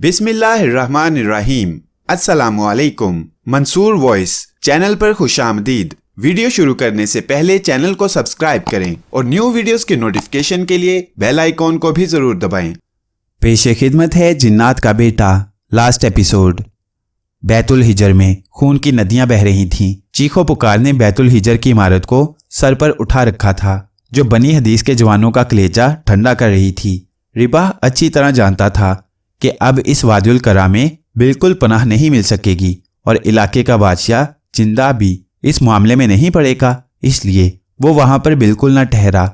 بسم اللہ الرحمن الرحیم۔ السلام علیکم۔ منصور وائس چینل پر خوش آمدید۔ ویڈیو شروع کرنے سے پہلے چینل کو سبسکرائب کریں اور نیو ویڈیوز کے نوٹیفیکیشن کے لیے بیل آئیکن کو بھی ضرور دبائیں۔ پیش خدمت ہے جنات کا بیٹا لاسٹ ایپیسوڈ۔ بیت الحجر میں خون کی ندیاں بہہ رہی تھیں۔ چیخو پکار نے بیت الحجر کی عمارت کو سر پر اٹھا رکھا تھا، جو بنی حدیث کے جوانوں کا کلیجہ ٹھنڈا کر رہی تھی۔ رباح اچھی طرح جانتا تھا کہ اب اس وادی القرا میں بالکل پناہ نہیں مل سکے گی اور علاقے کا بادشاہ چندہ بھی اس معاملے میں نہیں پڑے گا، اس لیے وہ وہاں پر بالکل نہ ٹھہرا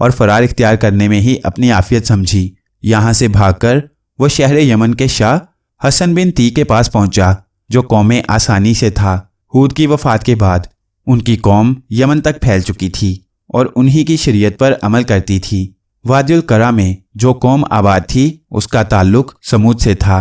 اور فرار اختیار کرنے میں ہی اپنی عافیت سمجھی۔ یہاں سے بھاگ کر وہ شہر یمن کے شاہ حسن بن تی کے پاس پہنچا، جو قوم آسانی سے تھا۔ ہود کی وفات کے بعد ان کی قوم یمن تک پھیل چکی تھی اور انہی کی شریعت پر عمل کرتی تھی۔ وادی القرا میں جو قوم آباد تھی اس کا تعلق سمود سے تھا،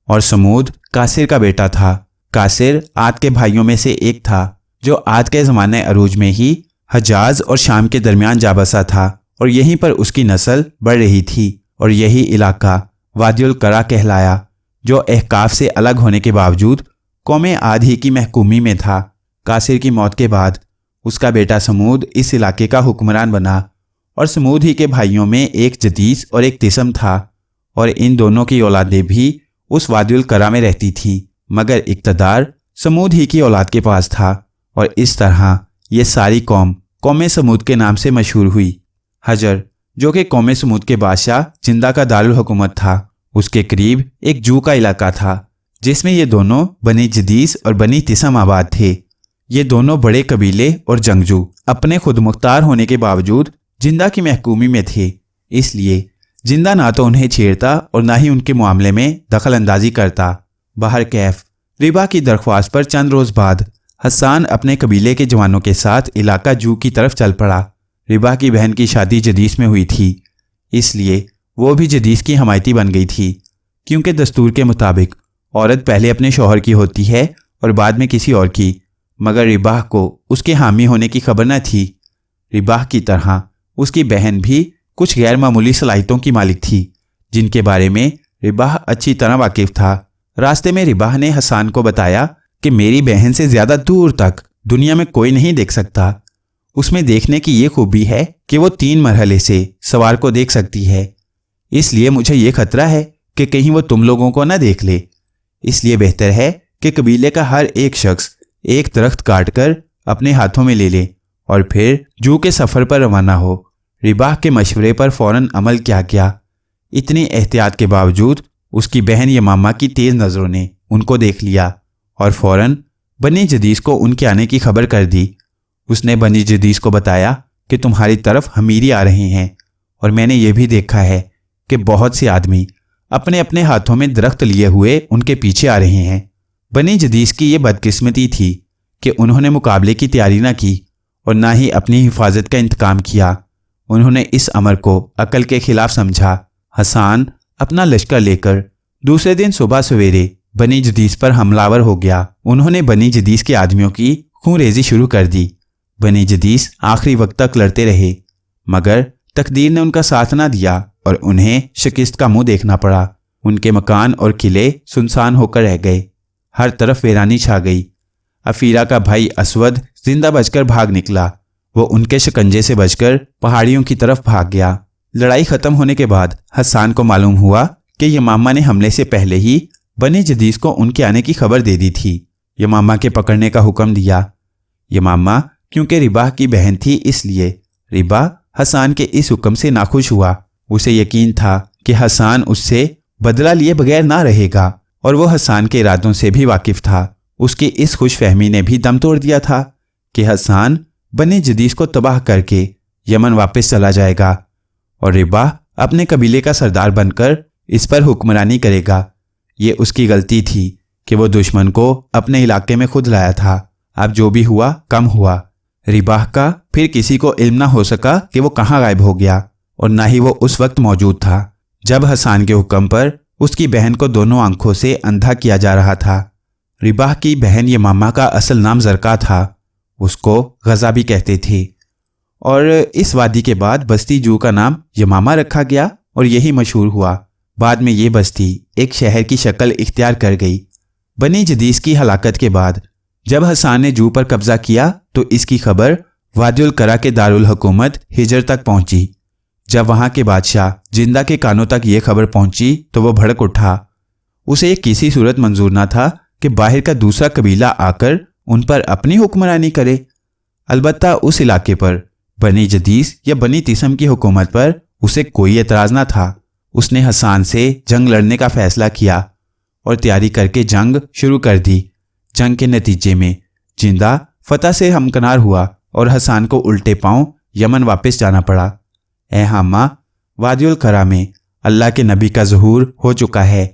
اور سمود کاسر کا بیٹا تھا۔ کاسر عاد کے بھائیوں میں سے ایک تھا، جو عاد کے زمانے عروج میں ہی حجاز اور شام کے درمیان جا بسا تھا، اور یہیں پر اس کی نسل بڑھ رہی تھی، اور یہی علاقہ وادی القرا کہلایا، جو احقاف سے الگ ہونے کے باوجود قوم عاد ہی کی محکومی میں تھا۔ کاسر کی موت کے بعد اس کا بیٹا سمود اس علاقے کا حکمران بنا، اور سمود ہی کے بھائیوں میں ایک جدیس اور ایک تسم تھا، اور ان دونوں کی اولادیں بھی اس وادی القرا میں رہتی تھیں، مگر اقتدار سمود ہی کی اولاد کے پاس تھا، اور اس طرح یہ ساری قوم سمود کے نام سے مشہور ہوئی۔ حجر، جو کہ قوم سمود کے بادشاہ چندہ کا دارالحکومت تھا، اس کے قریب ایک جو کا علاقہ تھا، جس میں یہ دونوں بنی جدیس اور بنی تسم آباد تھے۔ یہ دونوں بڑے قبیلے اور جنگجو اپنے خود مختار ہونے کے باوجود جندہ کی محکومی میں تھے، اس لیے جندہ نہ تو انہیں چھیڑتا اور نہ ہی ان کے معاملے میں دخل اندازی کرتا۔ بہرکیف رباح کی درخواست پر چند روز بعد حسان اپنے قبیلے کے جوانوں کے ساتھ علاقہ جو کی طرف چل پڑا۔ رباح کی بہن کی شادی جدیس میں ہوئی تھی، اس لیے وہ بھی جدیس کی حمایتی بن گئی تھی، کیونکہ دستور کے مطابق عورت پہلے اپنے شوہر کی ہوتی ہے اور بعد میں کسی اور کی، مگر رباح کو اس کے حامی ہونے کی خبر نہ تھی۔ رباح کی طرح اس کی بہن بھی کچھ غیر معمولی صلاحیتوں کی مالک تھی، جن کے بارے میں رباح اچھی طرح واقف تھا۔ راستے میں رباح نے حسان کو بتایا کہ میری بہن سے زیادہ دور تک دنیا میں کوئی نہیں دیکھ سکتا۔ اس میں دیکھنے کی یہ خوبی ہے کہ وہ 3 مرحلے سے سوار کو دیکھ سکتی ہے، اس لیے مجھے یہ خطرہ ہے کہ کہیں وہ تم لوگوں کو نہ دیکھ لے۔ اس لیے بہتر ہے کہ قبیلے کا ہر ایک شخص ایک درخت کاٹ کر اپنے ہاتھوں میں لے لے اور پھر جو کے سفر پر روانہ ہو۔ رباح کے مشورے پر فوراً عمل کیا گیا۔ اتنی احتیاط کے باوجود اس کی بہن یمامہ کی تیز نظروں نے ان کو دیکھ لیا اور فوراً بنی جدیس کو ان کے آنے کی خبر کر دی۔ اس نے بنی جدیس کو بتایا کہ تمہاری طرف حمیری آ رہے ہیں، اور میں نے یہ بھی دیکھا ہے کہ بہت سے آدمی اپنے اپنے ہاتھوں میں درخت لیے ہوئے ان کے پیچھے آ رہے ہیں۔ بنی جدیس کی یہ بدقسمتی تھی کہ انہوں نے مقابلے کی تیاری نہ کی اور نہ ہی اپنی حفاظت کا انتظام کیا۔ انہوں نے اس امر کو عقل کے خلاف سمجھا۔ حسان اپنا لشکر لے کر دوسرے دن صبح سویرے بنی جدیس پر حملہ آور ہو گیا۔ انہوں نے بنی جدیس کے آدمیوں کی خون ریزی شروع کر دی۔ بنی جدیس آخری وقت تک لڑتے رہے، مگر تقدیر نے ان کا ساتھ نہ دیا اور انہیں شکست کا منہ دیکھنا پڑا۔ ان کے مکان اور قلعے سنسان ہو کر رہ گئے، ہر طرف ویرانی چھا گئی۔ افیرہ کا بھائی اسود زندہ بچ کر بھاگ نکلا، وہ ان کے شکنجے سے بچ کر پہاڑیوں کی طرف بھاگ گیا۔ لڑائی ختم ہونے کے بعد حسان کو معلوم ہوا کہ یمامہ نے حملے سے پہلے ہی بنی جدیس کو ان کے آنے کی خبر دے دی تھی۔ یمامہ کے پکڑنے کا حکم دیا۔ یمامہ کیونکہ رباح کی بہن تھی، اس لیے رباح حسان کے اس حکم سے ناخوش ہوا۔ اسے یقین تھا کہ حسان اس سے بدلہ لیے بغیر نہ رہے گا، اور وہ حسان کے ارادوں سے بھی واقف تھا۔ اس کی اس خوش فہمی نے بھی دم توڑ دیا تھا کہ حسان بنی جدیس کو تباہ کر کے یمن واپس چلا جائے گا، اور رباح اپنے قبیلے کا سردار بن کر اس پر حکمرانی کرے گا۔ یہ اس کی غلطی تھی کہ وہ دشمن کو اپنے علاقے میں خود لایا تھا۔ اب جو بھی ہوا کم ہوا۔ رباح کا پھر کسی کو علم نہ ہو سکا کہ وہ کہاں غائب ہو گیا، اور نہ ہی وہ اس وقت موجود تھا جب حسان کے حکم پر اس کی بہن کو دونوں آنکھوں سے اندھا کیا جا رہا تھا۔ رباح کی بہن یمامہ کا اصل نام زرقا تھا، اس کو غزہ بھی کہتے تھے، اور اس وادی کے بعد بستی جو کا نام یمامہ رکھا گیا اور یہی مشہور ہوا۔ بعد میں یہ بستی ایک شہر کی شکل اختیار کر گئی۔ بنی جدیس کی ہلاکت کے بعد جب حسان نے جو پر قبضہ کیا تو اس کی خبر وادی القرا کے دارالحکومت ہجر تک پہنچی۔ جب وہاں کے بادشاہ جندہ کے کانوں تک یہ خبر پہنچی تو وہ بھڑک اٹھا۔ اسے کسی صورت منظور نہ تھا کہ باہر کا دوسرا قبیلہ آ کر ان پر اپنی حکمرانی کرے۔ البتہ اس علاقے پر بنی جدیس یا بنی تیسم کی حکومت پر اسے کوئی اعتراض نہ تھا۔ اس نے حسان سے جنگ لڑنے کا فیصلہ کیا اور تیاری کر کے جنگ شروع کر دی۔ جنگ کے نتیجے میں جندہ فتح سے ہمکنار ہوا اور حسان کو الٹے پاؤں یمن واپس جانا پڑا۔ اے حامہ، وادی القرا میں اللہ کے نبی کا ظہور ہو چکا ہے،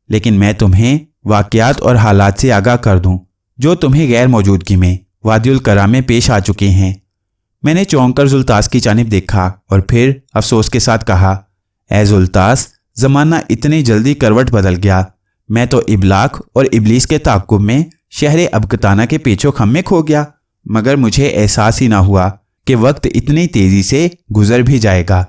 لیکن میں تمہیں واقعات اور حالات سے آگاہ کر دوں جو تمہیں غیر موجودگی میں وادی القرا میں پیش آ چکے ہیں۔ میں نے چونک کر زلطاس کی جانب دیکھا اور پھر افسوس کے ساتھ کہا، اے زلطاس، زمانہ اتنی جلدی کروٹ بدل گیا۔ میں تو ابلاق اور ابلیس کے تعاقب میں شہر ابکتانہ کے پیچھو خم میں کھو گیا، مگر مجھے احساس ہی نہ ہوا کہ وقت اتنی تیزی سے گزر بھی جائے گا۔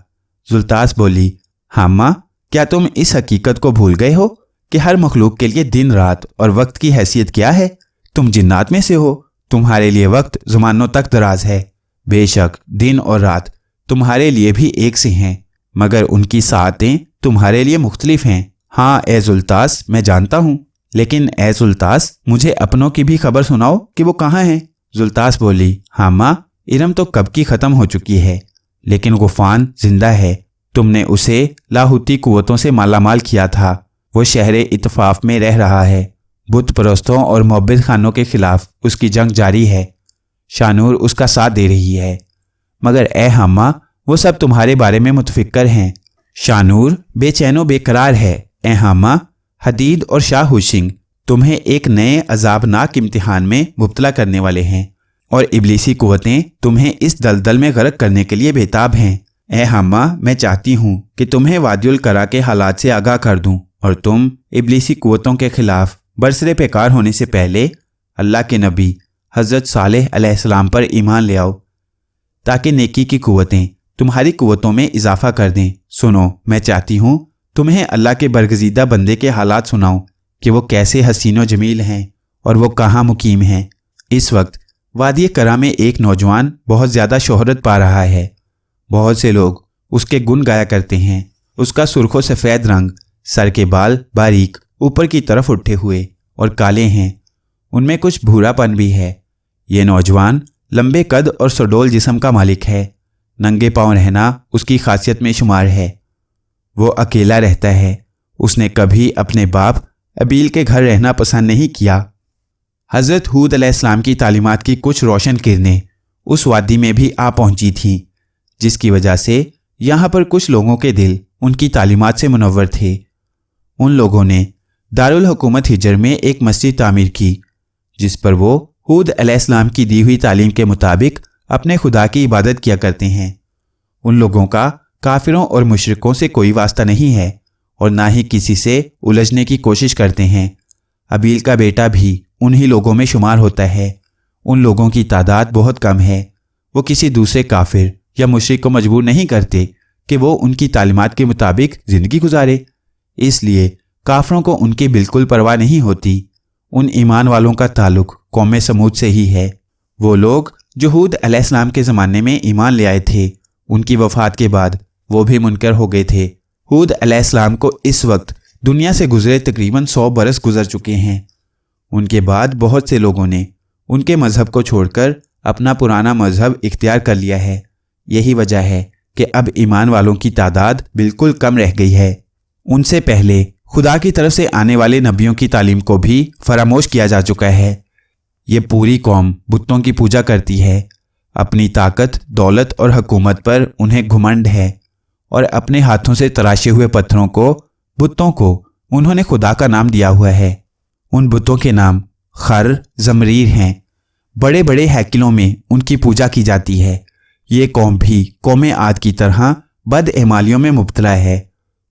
زلطاس بولی، حامہ، کیا تم اس حقیقت کو بھول گئے ہو کہ ہر مخلوق کے لیے دن رات اور وقت کی حیثیت کیا ہے؟ تم جنات میں سے ہو، تمہارے لیے وقت زمانوں تک دراز ہے۔ بے شک دن اور رات تمہارے لیے بھی ایک سے ہیں، مگر ان کی ساعتیں تمہارے لیے مختلف ہیں۔ ہاں اے زلطاس، میں جانتا ہوں، لیکن اے زلطاس، مجھے اپنوں کی بھی خبر سناؤ کہ وہ کہاں ہیں۔ زلطاس بولی، حامہ، ارم تو کب کی ختم ہو چکی ہے، لیکن غفان زندہ ہے۔ تم نے اسے لاہوتی قوتوں سے مالا مال کیا تھا، وہ شہر اتفاق میں رہ رہا ہے۔ بت پرستوں اور معبد خانوں کے خلاف اس کی جنگ جاری ہے، شانور اس کا ساتھ دے رہی ہے، مگر اے حامہ، وہ سب تمہارے بارے میں متفکر ہیں۔ شانور بے چین و بے قرار ہے۔ اے حامہ، حدید اور شاہ ہوشنگ تمہیں ایک نئے عذابناک امتحان میں مبتلا کرنے والے ہیں، اور ابلیسی قوتیں تمہیں اس دلدل میں غرق کرنے کے لیے بےتاب ہیں۔ اے حامہ، میں چاہتی ہوں کہ تمہیں وادی القرا کے حالات سے آگاہ کر دوں اور تم ابلیسی قوتوں کے خلاف برسر پیکار ہونے سے پہلے اللہ کے نبی حضرت صالح علیہ السلام پر ایمان لے آؤ، تاکہ نیکی کی قوتیں تمہاری قوتوں میں اضافہ کر دیں۔ سنو، میں چاہتی ہوں تمہیں اللہ کے برگزیدہ بندے کے حالات سناؤں کہ وہ کیسے حسین و جمیل ہیں اور وہ کہاں مقیم ہیں۔ اس وقت وادی قرا میں ایک نوجوان بہت زیادہ شہرت پا رہا ہے۔ بہت سے لوگ اس کے گن گایا کرتے ہیں۔ اس کا سرخ و سفید رنگ، سر کے بال باریک اوپر کی طرف اٹھے ہوئے اور کالے ہیں، ان میں کچھ بھورا پن بھی ہے۔ یہ نوجوان لمبے قد اور سڈول جسم کا مالک ہے۔ ننگے پاؤں رہنا اس کی خاصیت میں شمار ہے۔ وہ اکیلا رہتا ہے۔ اس نے کبھی اپنے باپ ابیل کے گھر رہنا پسند نہیں کیا۔ حضرت ہود علیہ السلام کی تعلیمات کی کچھ روشن کرنیں اس وادی میں بھی آ پہنچی تھیں، جس کی وجہ سے یہاں پر کچھ لوگوں کے دل ان کی تعلیمات سے منور تھے۔ ان لوگوں نے دارالحکومت ہجر میں ایک مسجد تعمیر کی، جس پر وہ ہود علیہ السلام کی دی ہوئی تعلیم کے مطابق اپنے خدا کی عبادت کیا کرتے ہیں۔ ان لوگوں کا کافروں اور مشرکوں سے کوئی واسطہ نہیں ہے اور نہ ہی کسی سے الجھنے کی کوشش کرتے ہیں۔ ابیل کا بیٹا بھی انہی لوگوں میں شمار ہوتا ہے۔ ان لوگوں کی تعداد بہت کم ہے۔ وہ کسی دوسرے کافر یا مشرک کو مجبور نہیں کرتے کہ وہ ان کی تعلیمات کے مطابق زندگی گزارے، اس لیے کافروں کو ان کی بالکل پرواہ نہیں ہوتی۔ ان ایمان والوں کا تعلق قوم سمود سے ہی ہے۔ وہ لوگ جو ہود علیہ السلام کے زمانے میں ایمان لے آئے تھے، ان کی وفات کے بعد وہ بھی منکر ہو گئے تھے۔ ہود علیہ السلام کو اس وقت دنیا سے گزرے تقریباً 100 برس گزر چکے ہیں۔ ان کے بعد بہت سے لوگوں نے ان کے مذہب کو چھوڑ کر اپنا پرانا مذہب اختیار کر لیا ہے۔ یہی وجہ ہے کہ اب ایمان والوں کی تعداد بالکل کم رہ گئی ہے۔ ان سے پہلے خدا کی طرف سے آنے والے نبیوں کی تعلیم کو بھی فراموش کیا جا چکا ہے۔ یہ پوری قوم بتوں کی پوجا کرتی ہے۔ اپنی طاقت، دولت اور حکومت پر انہیں گھمنڈ ہے، اور اپنے ہاتھوں سے تراشے ہوئے پتھروں کو، بتوں کو، انہوں نے خدا کا نام دیا ہوا ہے۔ ان بتوں کے نام خر، زمریر ہیں۔ بڑے بڑے ہیکلوں میں ان کی پوجا کی جاتی ہے۔ یہ قوم بھی قوم عاد کی طرح بد اعمالیوں میں مبتلا ہے۔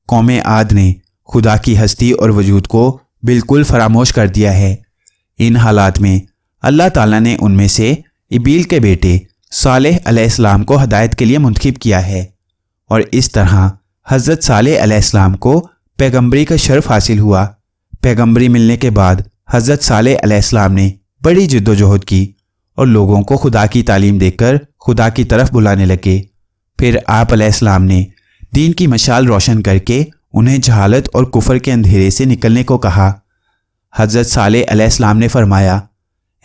قوم عاد نے خدا کی ہستی اور وجود کو بالکل فراموش کر دیا ہے۔ ان حالات میں اللہ تعالیٰ نے ان میں سے ابیل کے بیٹے صالح علیہ السلام کو ہدایت کے لیے منتخب کیا ہے، اور اس طرح حضرت صالح علیہ السلام کو پیغمبری کا شرف حاصل ہوا۔ پیغمبری ملنے کے بعد حضرت صالح علیہ السلام نے بڑی جد و جہد کی اور لوگوں کو خدا کی تعلیم دے کر خدا کی طرف بلانے لگے۔ پھر آپ علیہ السلام نے دین کی مشال روشن کر کے انہیں جہالت اور کفر کے اندھیرے سے نکلنے کو کہا۔ حضرت صالح علیہ السلام نے فرمایا،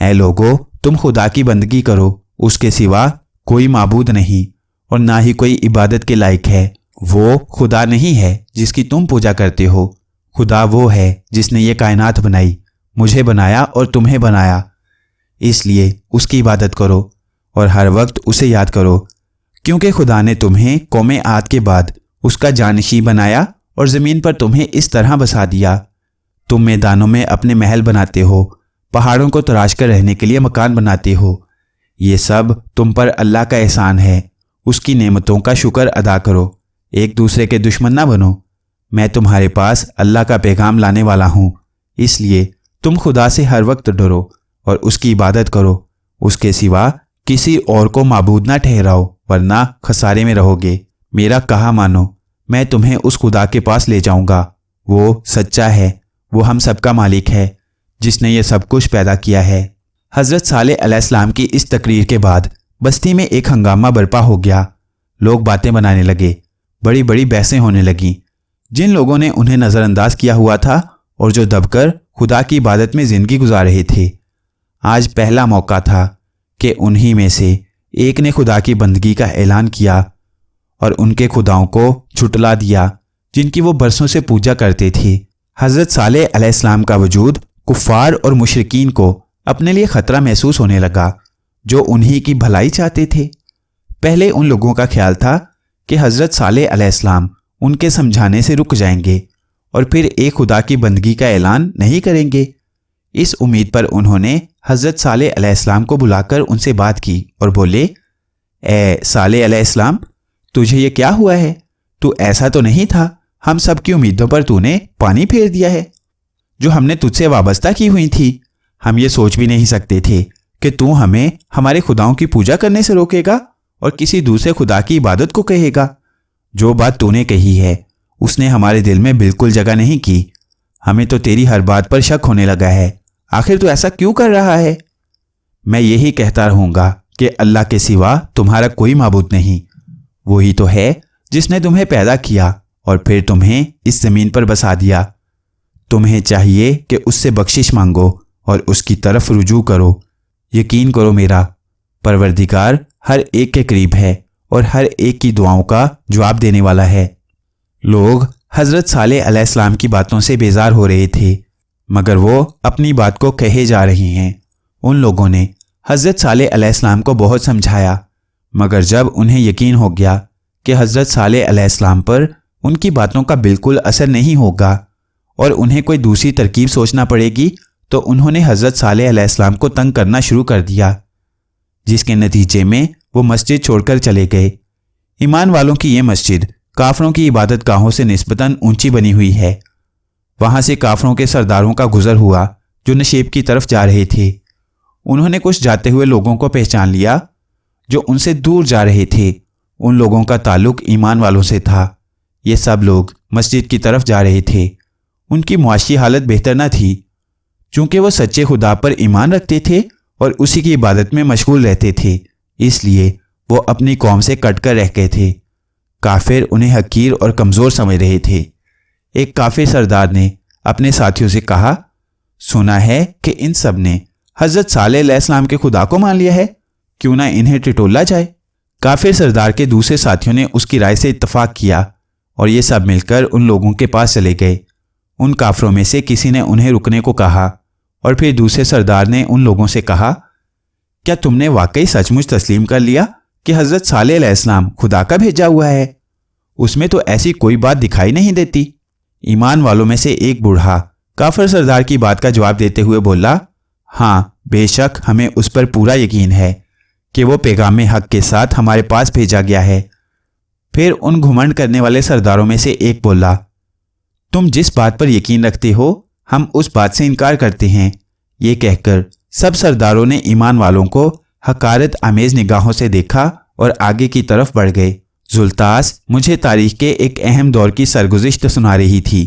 اے لوگو، تم خدا کی بندگی کرو، اس کے سوا کوئی معبود نہیں اور نہ ہی کوئی عبادت کے لائق ہے۔ وہ خدا نہیں ہے جس کی تم پوجا کرتے ہو، خدا وہ ہے جس نے یہ کائنات بنائی، مجھے بنایا اور تمہیں بنایا، اس لیے اس کی عبادت کرو اور ہر وقت اسے یاد کرو، کیونکہ خدا نے تمہیں قوم عاد کے بعد اس کا جانشین بنایا اور زمین پر تمہیں اس طرح بسا دیا۔ تم میدانوں میں اپنے محل بناتے ہو، پہاڑوں کو تراش کر رہنے کے لیے مکان بناتے ہو۔ یہ سب تم پر اللہ کا احسان ہے، اس کی نعمتوں کا شکر ادا کرو، ایک دوسرے کے دشمن نہ بنو۔ میں تمہارے پاس اللہ کا پیغام لانے والا ہوں، اس لیے تم خدا سے ہر وقت ڈرو اور اس کی عبادت کرو، اس کے سوا کسی اور کو معبود نہ ٹھہراؤ ورنہ خسارے میں رہو گے۔ میرا کہا مانو، میں تمہیں اس خدا کے پاس لے جاؤں گا، وہ سچا ہے، وہ ہم سب کا مالک ہے، جس نے یہ سب کچھ پیدا کیا ہے۔ حضرت صالح علیہ السلام کی اس تقریر کے بعد بستی میں ایک ہنگامہ برپا ہو گیا۔ لوگ باتیں بنانے لگے، بڑی بڑی بحثیں ہونے لگیں۔ جن لوگوں نے انہیں نظر انداز کیا ہوا تھا اور جو دب کر خدا کی عبادت میں زندگی گزار رہے تھے، آج پہلا موقع تھا کہ انہی میں سے ایک نے خدا کی بندگی کا اعلان کیا اور ان کے خداؤں کو جھٹلا دیا جن کی وہ برسوں سے پوجا کرتے تھے۔ حضرت صالح علیہ السلام کا وجود کفار اور مشرکین کو اپنے لیے خطرہ محسوس ہونے لگا جو انہی کی بھلائی چاہتے تھے۔ پہلے ان لوگوں کا خیال تھا کہ حضرت صالح علیہ السلام ان کے سمجھانے سے رک جائیں گے اور پھر ایک خدا کی بندگی کا اعلان نہیں کریں گے۔ اس امید پر انہوں نے حضرت صالح علیہ السلام کو بلا کر ان سے بات کی اور بولے، اے صالح علیہ السلام، تجھے یہ کیا ہوا ہے؟ تو ایسا تو نہیں تھا، ہم سب کی امیدوں پر تو نے پانی پھیر دیا ہے جو ہم نے تجھ سے وابستہ کی ہوئی تھی۔ ہم یہ سوچ بھی نہیں سکتے تھے کہ تو ہمیں ہمارے خداؤں کی پوجا کرنے سے روکے گا اور کسی دوسرے خدا کی عبادت کو کہے گا۔ جو بات تو نے کہی ہے اس نے ہمارے دل میں بالکل جگہ نہیں کی، ہمیں تو تیری ہر بات پر شک ہونے لگا ہے، آخر تو ایسا کیوں کر رہا ہے؟ میں یہی کہتا رہوں گا کہ اللہ کے سوا تمہارا کوئی معبود نہیں، وہی تو ہے جس نے تمہیں پیدا کیا اور پھر تمہیں اس زمین پر بسا دیا۔ تمہیں چاہیے کہ اس سے بخشش مانگو اور اس کی طرف رجوع کرو۔ یقین کرو میرا پروردگار ہر ایک کے قریب ہے اور ہر ایک کی دعاؤں کا جواب دینے والا ہے۔ لوگ حضرت صالح علیہ السلام کی باتوں سے بیزار ہو رہے تھے مگر وہ اپنی بات کو کہے جا رہے ہیں۔ ان لوگوں نے حضرت صالح علیہ السلام کو بہت سمجھایا مگر جب انہیں یقین ہو گیا کہ حضرت صالح علیہ السلام پر ان کی باتوں کا بالکل اثر نہیں ہوگا اور انہیں کوئی دوسری ترکیب سوچنا پڑے گی تو انہوں نے حضرت صالح علیہ السلام کو تنگ کرنا شروع کر دیا، جس کے نتیجے میں وہ مسجد چھوڑ کر چلے گئے۔ ایمان والوں کی یہ مسجد کافروں کی عبادت گاہوں سے نسبتاً اونچی بنی ہوئی ہے۔ وہاں سے کافروں کے سرداروں کا گزر ہوا جو نشیب کی طرف جا رہے تھے۔ انہوں نے کچھ جاتے ہوئے لوگوں کو پہچان لیا جو ان سے دور جا رہے تھے۔ ان لوگوں کا تعلق ایمان والوں سے تھا۔ یہ سب لوگ مسجد کی طرف جا رہے تھے۔ ان کی معاشی حالت بہتر نہ تھی چونکہ وہ سچے خدا پر ایمان رکھتے تھے اور اسی کی عبادت میں مشغول رہتے تھے، اس لیے وہ اپنی قوم سے کٹ کر رہ گئے تھے۔ کافر انہیں حقیر اور کمزور سمجھ رہے تھے۔ ایک کافر سردار نے اپنے ساتھیوں سے کہا، سنا ہے کہ ان سب نے حضرت صالح علیہ السلام کے خدا کو مان لیا ہے، کیوں نہ انہیں ٹٹولا جائے؟ کافر سردار کے دوسرے ساتھیوں نے اس کی رائے سے اتفاق کیا اور یہ سب مل کر ان لوگوں کے پاس چلے گئے۔ ان کافروں میں سے کسی نے انہیں رکنے کو کہا اور پھر دوسرے سردار نے ان لوگوں سے کہا، کیا تم نے واقعی سچ مچ تسلیم کر لیا کہ حضرت صالح علیہ السلام خدا کا بھیجا ہوا ہے؟ اس میں تو ایسی کوئی بات دکھائی نہیں دیتی۔ ایمان والوں میں سے ایک بوڑھا کافر سردار کی بات کا جواب دیتے ہوئے بولا، ہاں بے شک ہمیں اس پر پورا یقین ہے کہ وہ پیغام حق کے ساتھ ہمارے پاس بھیجا گیا ہے۔ پھر ان گھمنڈ کرنے والے سرداروں میں سے ایک بولا، تم جس بات پر یقین رکھتے ہو ہم اس بات سے انکار کرتے ہیں۔ یہ کہہ کر سب سرداروں نے ایمان والوں کو حقارت آمیز نگاہوں سے دیکھا اور آگے کی طرف بڑھ گئے۔ زلطاس مجھے تاریخ کے ایک اہم دور کی سرگزشت سنا رہی تھی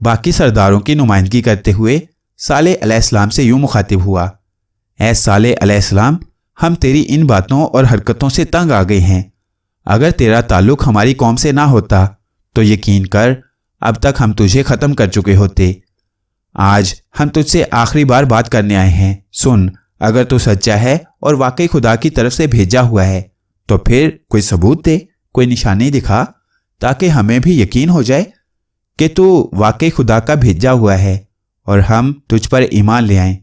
باقی سرداروں کی نمائندگی کرتے ہوئے صالح علیہ السلام سے یوں مخاطب ہوا، اے صالح علیہ السلام، ہم تیری ان باتوں اور حرکتوں سے تنگ آ گئے ہیں۔ اگر تیرا تعلق ہماری قوم سے نہ ہوتا تو یقین کر اب تک ہم تجھے ختم کر چکے ہوتے۔ آج ہم تجھ سے آخری بار بات کرنے آئے ہیں، سن، اگر تو سچا ہے اور واقعی خدا کی طرف سے بھیجا ہوا ہے تو پھر کوئی ثبوت دے، کوئی نشانی دکھا تاکہ ہمیں بھی یقین ہو جائے کہ تو واقعی خدا کا بھیجا ہوا ہے اور ہم تجھ پر ایمان لے آئیں۔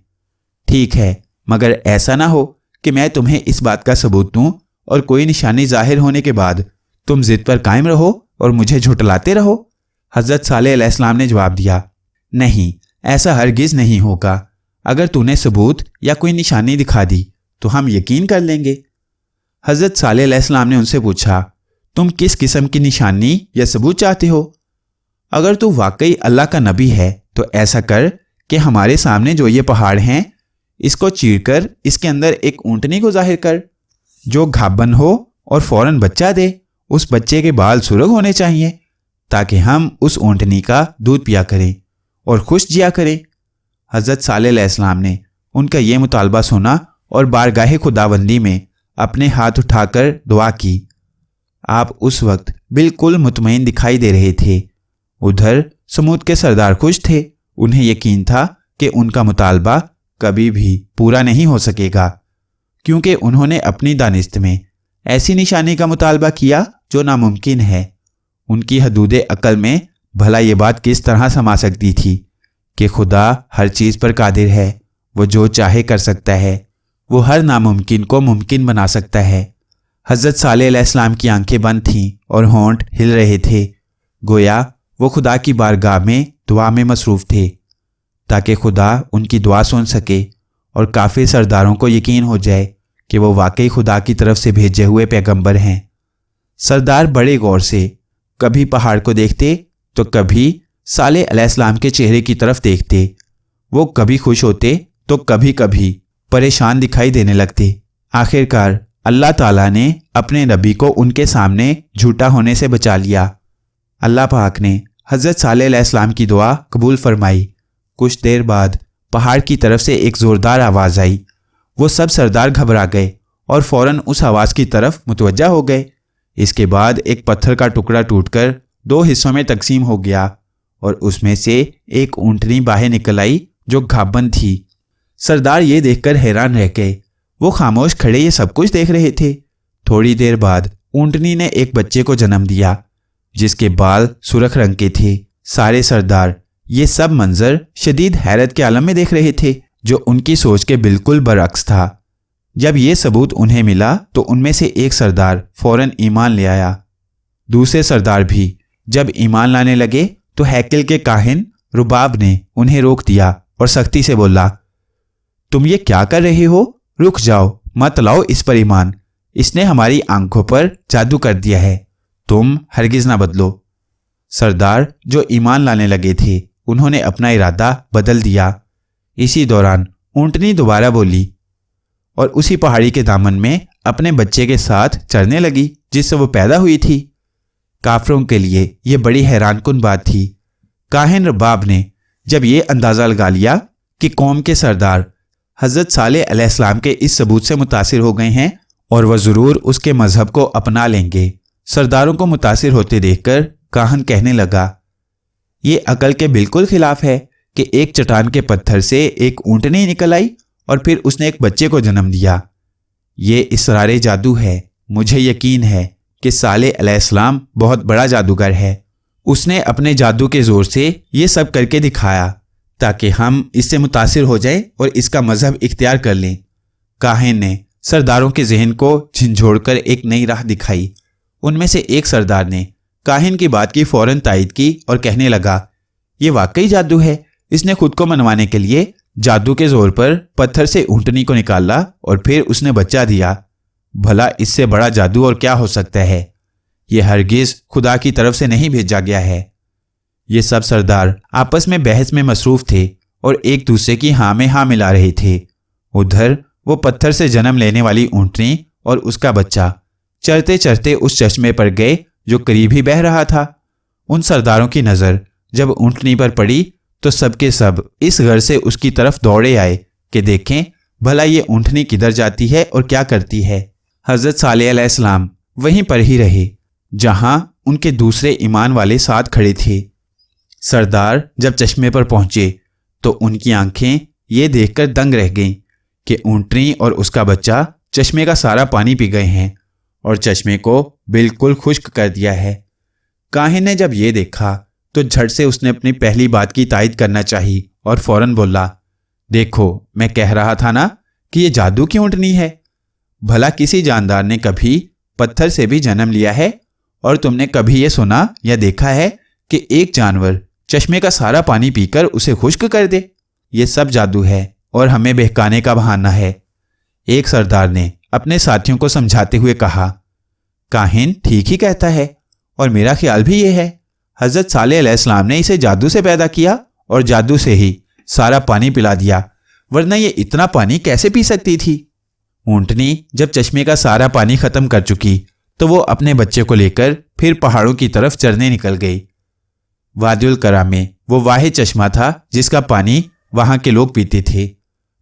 ٹھیک ہے، مگر ایسا نہ ہو کہ میں تمہیں اس بات کا ثبوت دوں اور کوئی نشانی ظاہر ہونے کے بعد تم ضد پر قائم رہو اور مجھے جھٹلاتے رہو۔ حضرت صالح علیہ السلام نے جواب دیا، نہیں، ایسا ہرگز نہیں ہوگا۔ اگر تو نے ثبوت یا کوئی نشانی دکھا دی تو ہم یقین کر لیں گے۔ حضرت صالح علیہ السلام نے ان سے پوچھا، تم کس قسم کی نشانی یا ثبوت چاہتے ہو؟ اگر تو واقعی اللہ کا نبی ہے تو ایسا کر کہ ہمارے سامنے جو یہ پہاڑ ہیں اس کو چیر کر اس کے اندر ایک اونٹنی کو ظاہر کر جو گھابن ہو اور فوراً بچہ دے۔ اس بچے کے بال سرخ ہونے چاہیے تاکہ ہم اس اونٹنی کا دودھ پیا کریں اور خوش جیا کریں۔ حضرت صالح علیہ السلام نے ان کا یہ مطالبہ سنا اور بارگاہ خداوندی میں اپنے ہاتھ اٹھا کر دعا کی۔ آپ اس وقت بالکل مطمئن دکھائی دے رہے تھے۔ ادھر سمود کے سردار خوش تھے، انہیں یقین تھا کہ ان کا مطالبہ کبھی بھی پورا نہیں ہو سکے گا، کیونکہ انہوں نے اپنی دانست میں ایسی نشانی کا مطالبہ کیا جو ناممکن ہے۔ ان کی حدود عقل میں بھلا یہ بات کس طرح سما سکتی تھی کہ خدا ہر چیز پر قادر ہے، وہ جو چاہے کر سکتا ہے، وہ ہر ناممکن کو ممکن بنا سکتا ہے۔ حضرت صالح علیہ السلام کی آنکھیں بند تھیں اور ہونٹ ہل رہے تھے، گویا وہ خدا کی بارگاہ میں دعا میں مصروف تھے تاکہ خدا ان کی دعا سن سکے اور کافر سرداروں کو یقین ہو جائے کہ وہ واقعی خدا کی طرف سے بھیجے ہوئے پیغمبر ہیں۔ سردار بڑے غور سے کبھی پہاڑ کو دیکھتے تو کبھی صالح علیہ السلام کے چہرے کی طرف دیکھتے۔ وہ کبھی خوش ہوتے تو کبھی کبھی پریشان دکھائی دینے لگتے۔ آخرکار اللہ تعالیٰ نے اپنے نبی کو ان کے سامنے جھوٹا ہونے سے بچا لیا۔ اللہ پاک نے حضرت صالح علیہ السلام کی دعا قبول فرمائی۔ کچھ دیر بعد پہاڑ کی طرف سے ایک زوردار آواز آئی۔ وہ سب سردار گھبرا گئے اور فوراً اس آواز کی طرف متوجہ ہو گئے۔ اس کے بعد ایک پتھر کا ٹکڑا ٹوٹ کر 2 حصوں میں تقسیم ہو گیا اور اس میں سے ایک اونٹنی باہر نکل آئی جو گھابن تھی۔ سردار یہ دیکھ کر حیران رہ گئے، وہ خاموش کھڑے یہ سب کچھ دیکھ رہے تھے۔ تھوڑی دیر بعد اونٹنی نے ایک بچے کو جنم دیا جس کے بال سرخ رنگ کے تھے۔ سارے سردار یہ سب منظر شدید حیرت کے عالم میں دیکھ رہے تھے جو ان کی سوچ کے بالکل برعکس تھا۔ جب یہ ثبوت انہیں ملا تو ان میں سے ایک سردار فوراً ایمان لے آیا۔ دوسرے سردار بھی جب ایمان لانے لگے تو ہیکل کے کاہن رباب نے انہیں روک دیا اور سختی سے بولا، تم یہ کیا کر رہے ہو؟ رک جاؤ، مت لاؤ اس پر ایمان، اس نے ہماری آنکھوں پر جادو کر دیا ہے، تم ہرگز نہ بدلو۔ سردار جو ایمان لانے لگے تھے انہوں نے اپنا ارادہ بدل دیا۔ اسی دوران اونٹنی دوبارہ بولی اور اسی پہاڑی کے دامن میں اپنے بچے کے ساتھ چرنے لگی جس سے وہ پیدا ہوئی تھی۔ کافروں کے لیے یہ بڑی حیران کن بات تھی۔ کاہن رباب نے جب یہ اندازہ لگا لیا کہ قوم کے سردار حضرت صالح علیہ السلام کے اس ثبوت سے متاثر ہو گئے ہیں اور وہ ضرور اس کے مذہب کو اپنا لیں گے، سرداروں کو متاثر ہوتے دیکھ کر کاہن کہنے لگا، یہ عقل کے بالکل خلاف ہے کہ ایک چٹان کے پتھر سے ایک اونٹنی نکل آئی اور پھر اس نے ایک بچے کو جنم دیا۔ یہ اسرار جادو ہے۔ مجھے یقین ہے کہ صالح علیہ السلام بہت بڑا جادوگر ہے۔ اس نے اپنے جادو کے زور سے یہ سب کر کے دکھایا تاکہ ہم اس سے متاثر ہو جائیں اور اس کا مذہب اختیار کر لیں۔ کاہن نے سرداروں کے ذہن کو جھنجھوڑ کر ایک نئی راہ دکھائی۔ ان میں سے ایک سردار نے کاہن کی بات کی فوراً تائید کی اور کہنے لگا، یہ واقعی جادو ہے۔ اس نے خود کو منوانے کے لیے جادو کے زور پر پتھر سے اونٹنی کو نکالا اور پھر اس نے بچہ دیا۔ بھلا اس سے بڑا جادو اور کیا ہو سکتا ہے؟ یہ ہرگز خدا کی طرف سے نہیں بھیجا گیا ہے۔ یہ سب سردار آپس میں بحث میں مصروف تھے اور ایک دوسرے کی ہاں میں ہاں ملا رہے تھے۔ ادھر وہ پتھر سے جنم لینے والی اونٹنی اور اس کا بچہ چرتے چرتے اس چشمے پر گئے جو قریب ہی بہہ رہا تھا۔ ان سرداروں کی نظر جب اونٹنی پر پڑی تو سب کے سب اس غرض سے اس کی طرف دوڑے آئے کہ دیکھیں بھلا یہ اونٹنی کدھر جاتی ہے اور کیا کرتی ہے۔ حضرت صالح علیہ السلام وہیں پر ہی رہے جہاں ان کے دوسرے ایمان والے ساتھ کھڑے تھے۔ سردار جب چشمے پر پہنچے تو ان کی آنکھیں یہ دیکھ کر دنگ رہ گئیں کہ اونٹنی اور اس کا بچہ چشمے کا سارا پانی پی گئے ہیں اور چشمے کو بالکل خشک کر دیا ہے۔ کاہن نے جب یہ دیکھا تو جھٹ سے اس نے اپنی پہلی بات کی تائید کرنا چاہی اور فوراً بولا، دیکھو میں کہہ رہا تھا نا کہ یہ جادو کی اونٹنی ہے۔ بھلا کسی جاندار نے کبھی پتھر سے بھی جنم لیا ہے اور تم نے کبھی یہ سنا یا دیکھا ہے کہ ایک جانور چشمے کا سارا پانی پی کر اسے خشک کر دے؟ یہ سب جادو ہے اور ہمیں بہکانے کا بہانہ ہے۔ ایک سردار نے اپنے ساتھیوں کو سمجھاتے ہوئے کہا، کاہن ٹھیک ہی کہتا ہے اور میرا خیال بھی یہ ہے۔ حضرت صالح علیہ السلام نے اسے جادو سے پیدا کیا اور جادو سے ہی سارا پانی پلا دیا، ورنہ یہ اتنا پانی کیسے پی سکتی تھی؟ اونٹنی جب چشمے کا سارا پانی ختم کر چکی تو وہ اپنے بچے کو لے کر پھر پہاڑوں کی طرف چرنے نکل گئی۔ وادی القرا میں وہ واحد چشمہ تھا جس کا پانی وہاں کے لوگ پیتے تھے۔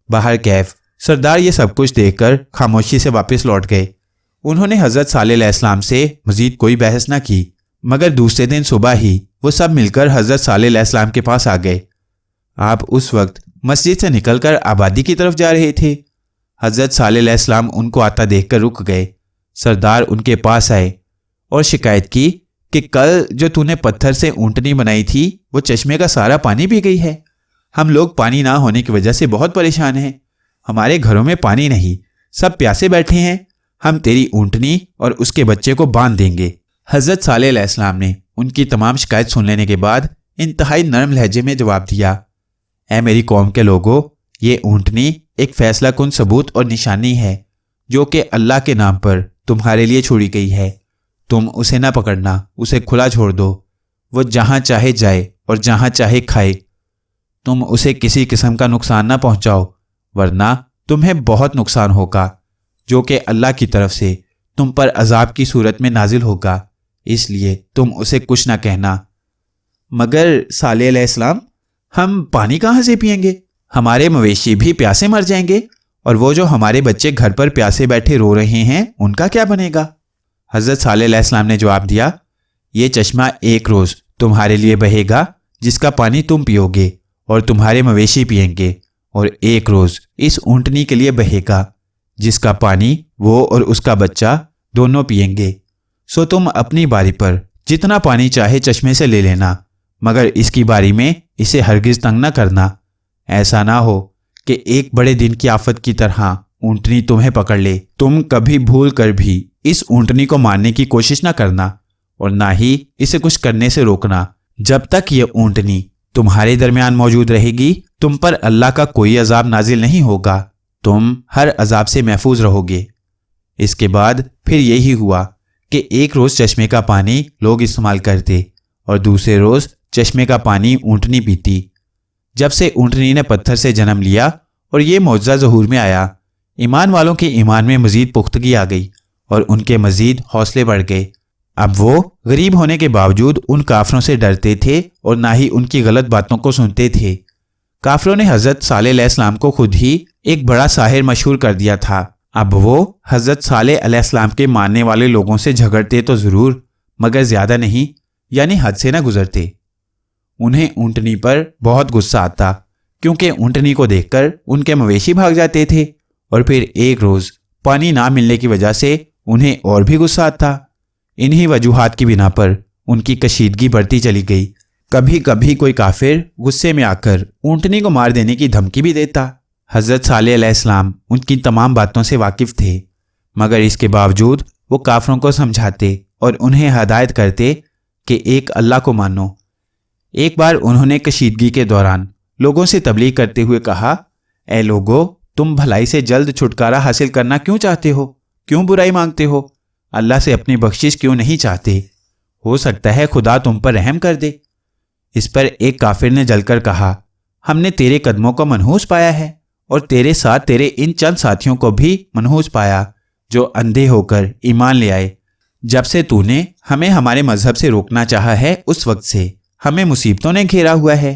باہر کیف سردار یہ سب کچھ دیکھ کر خاموشی سے واپس لوٹ گئے۔ انہوں نے حضرت صالح علیہ السلام سے مزید کوئی بحث نہ کی، مگر دوسرے دن صبح ہی وہ سب مل کر حضرت صالح علیہ السلام کے پاس آ گئے۔ آپ اس وقت مسجد سے نکل کر آبادی کی طرف جا رہے تھے۔ حضرت صالح علیہ السلام ان کو آتا دیکھ کر رک گئے۔ سردار ان کے پاس آئے اور شکایت کی کہ کل جو تو نے پتھر سے اونٹنی بنائی تھی وہ چشمے کا سارا پانی پی گئی ہے۔ ہم لوگ پانی نہ ہونے کی وجہ سے بہت پریشان ہیں، ہمارے گھروں میں پانی نہیں، سب پیاسے بیٹھے ہیں، ہم تیری اونٹنی اور اس کے بچے کو باندھ دیں گے۔ حضرت صالح علیہ السلام نے ان کی تمام شکایت سن لینے کے بعد انتہائی نرم لہجے میں جواب دیا، اے میری قوم کے لوگوں، یہ اونٹنی ایک فیصلہ کن ثبوت اور نشانی ہے جو کہ اللہ کے نام پر تمہارے لیے چھوڑی گئی ہے۔ تم اسے نہ پکڑنا، اسے کھلا چھوڑ دو، وہ جہاں چاہے جائے اور جہاں چاہے کھائے۔ تم اسے کسی قسم کا نقصان نہ پہنچاؤ، ورنہ تمہیں بہت نقصان ہوگا جو کہ اللہ کی طرف سے تم پر عذاب کی صورت میں نازل ہوگا، اس لیے تم اسے کچھ نہ کہنا۔ مگر صالح علیہ السلام، ہم پانی کہاں سے پئیں گے؟ ہمارے مویشی بھی پیاسے مر جائیں گے، اور وہ جو ہمارے بچے گھر پر پیاسے بیٹھے رو رہے ہیں ان کا کیا بنے گا؟ حضرت صالح علیہ السلام نے جواب دیا، یہ چشمہ ایک روز تمہارے لیے بہے گا جس کا پانی تم پیو گے اور تمہارے مویشی پئیں گے، اور ایک روز اس اونٹنی کے لیے بہے گا جس کا پانی وہ اور اس کا بچہ دونوں پئیں گے۔ سو تم اپنی باری پر جتنا پانی چاہے چشمے سے لے لینا، مگر اس کی باری میں اسے ہرگز تنگ نہ کرنا، ایسا نہ ہو کہ ایک بڑے دن کی آفت کی طرح اونٹنی تمہیں پکڑ لے۔ تم کبھی بھول کر بھی اس اونٹنی کو مارنے کی کوشش نہ کرنا اور نہ ہی اسے کچھ کرنے سے روکنا۔ جب تک یہ اونٹنی تمہارے درمیان موجود رہے گی تم پر اللہ کا کوئی عذاب نازل نہیں ہوگا، تم ہر عذاب سے محفوظ رہو گے۔ اس کے بعد پھر یہی ہوا کہ ایک روز چشمے کا پانی لوگ استعمال کرتے اور دوسرے روز چشمے کا پانی اونٹنی پیتی۔ جب سے اونٹنی نے پتھر سے جنم لیا اور یہ معجزہ ظہور میں آیا، ایمان والوں کے ایمان میں مزید پختگی آ گئی اور ان کے مزید حوصلے بڑھ گئے۔ اب وہ غریب ہونے کے باوجود ان کافروں سے ڈرتے تھے اور نہ ہی ان کی غلط باتوں کو سنتے تھے۔ کافروں نے حضرت صالح علیہ السلام کو خود ہی ایک بڑا ساحر مشہور کر دیا تھا۔ اب وہ حضرت صالح علیہ السلام کے ماننے والے لوگوں سے جھگڑتے تو ضرور، مگر زیادہ نہیں، یعنی حد سے نہ گزرتے۔ انہیں اونٹنی پر بہت غصہ آتا کیونکہ اونٹنی کو دیکھ کر ان کے مویشی بھاگ جاتے تھے، اور پھر ایک روز پانی نہ ملنے کی وجہ سے انہیں اور بھی غصہ آتا۔ انہی وجوہات کی بنا پر ان کی کشیدگی بڑھتی چلی گئی۔ کبھی کبھی کوئی کافر غصے میں آ کر اونٹنی کو مار دینے کی دھمکی بھی دیتا۔ حضرت صالح علیہ السلام ان کی تمام باتوں سے واقف تھے، مگر اس کے باوجود وہ کافروں کو سمجھاتے اور انہیں ہدایت کرتے کہ ایک اللہ کو مانو۔ ایک بار انہوں نے کشیدگی کے دوران لوگوں سے تبلیغ کرتے ہوئے کہا، اے لوگو، تم بھلائی سے جلد چھٹکارا حاصل کرنا کیوں چاہتے ہو؟ کیوں برائی مانگتے ہو؟ اللہ سے اپنی بخشش کیوں نہیں چاہتے؟ ہو سکتا ہے خدا تم پر رحم کر دے۔ اس پر ایک کافر نے جل کر کہا، ہم نے تیرے قدموں کو منحوس پایا ہے اور تیرے ساتھ تیرے ان چند ساتھیوں کو بھی منحوس پایا جو اندھے ہو کر ایمان لے آئے۔ جب سے تو نے ہمیں ہمارے مذہب سے روکنا چاہا ہے اس وقت سے ہمیں مصیبتوں نے گھیرا ہوا ہے۔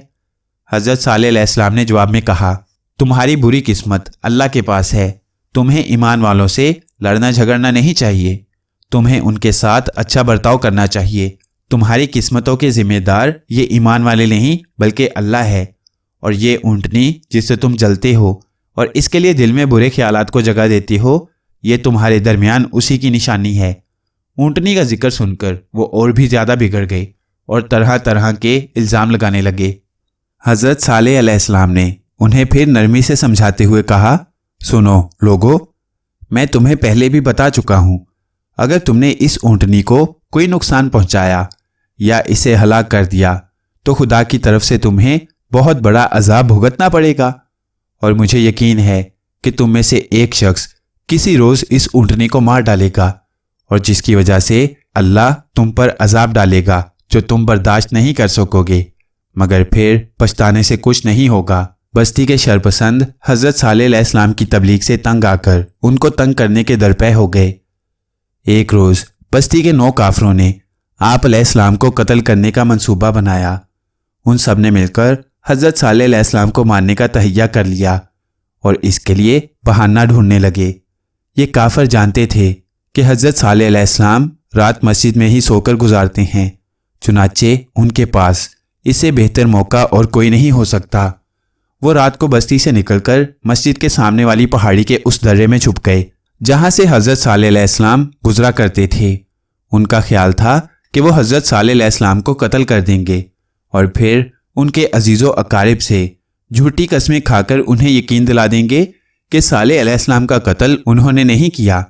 حضرت صالح علیہ السلام نے جواب میں کہا، تمہاری بری قسمت اللہ کے پاس ہے، تمہیں ایمان والوں سے لڑنا جھگڑنا نہیں چاہیے، تمہیں ان کے ساتھ اچھا برتاؤ کرنا چاہیے۔ تمہاری قسمتوں کے ذمہ دار یہ ایمان والے نہیں بلکہ اللہ ہے، اور یہ اونٹنی جس سے تم جلتے ہو اور اس کے لیے دل میں برے خیالات کو جگہ دیتی ہو، یہ تمہارے درمیان اسی کی نشانی ہے۔ اونٹنی کا ذکر سن کر وہ اور بھی زیادہ بگڑ گئے اور طرح طرح کے الزام لگانے لگے۔ حضرت صالح علیہ السلام نے انہیں پھر نرمی سے سمجھاتے ہوئے کہا، سنو لوگو، میں تمہیں پہلے بھی بتا چکا ہوں، اگر تم نے اس اونٹنی کو کوئی نقصان پہنچایا یا اسے ہلاک کر دیا تو خدا کی طرف سے تمہیں بہت بڑا عذاب بھگتنا پڑے گا، اور مجھے یقین ہے کہ تم میں سے ایک شخص کسی روز اس اونٹنی کو مار ڈالے گا، اور جس کی وجہ سے اللہ تم پر عذاب ڈالے گا جو تم برداشت نہیں کر سکو گے، مگر پھر پچھتانے سے کچھ نہیں ہوگا۔ بستی کے شرپسند حضرت صالح علیہ السلام کی تبلیغ سے تنگ آ کر ان کو تنگ کرنے کے درپے ہو گئے۔ ایک روز بستی کے 9 کافروں نے آپ علیہ السلام کو قتل کرنے کا منصوبہ بنایا۔ ان سب نے مل کر حضرت صالح علیہ السلام کو مارنے کا تہیہ کر لیا اور اس کے لیے بہانہ ڈھونڈنے لگے۔ یہ کافر جانتے تھے کہ حضرت صالح علیہ السلام رات مسجد میں ہی سو کر گزارتے ہیں، چنانچہ ان کے پاس اس سے بہتر موقع اور کوئی نہیں ہو سکتا۔ وہ رات کو بستی سے نکل کر مسجد کے سامنے والی پہاڑی کے اس درے میں چھپ گئے جہاں سے حضرت صالح علیہ السلام گزرا کرتے تھے۔ ان کا خیال تھا کہ وہ حضرت صالح علیہ السلام کو قتل کر دیں گے اور پھر ان کے عزیز و اقارب سے جھوٹی قسمیں کھا کر انہیں یقین دلا دیں گے کہ صالح علیہ السلام کا قتل انہوں نے نہیں کیا۔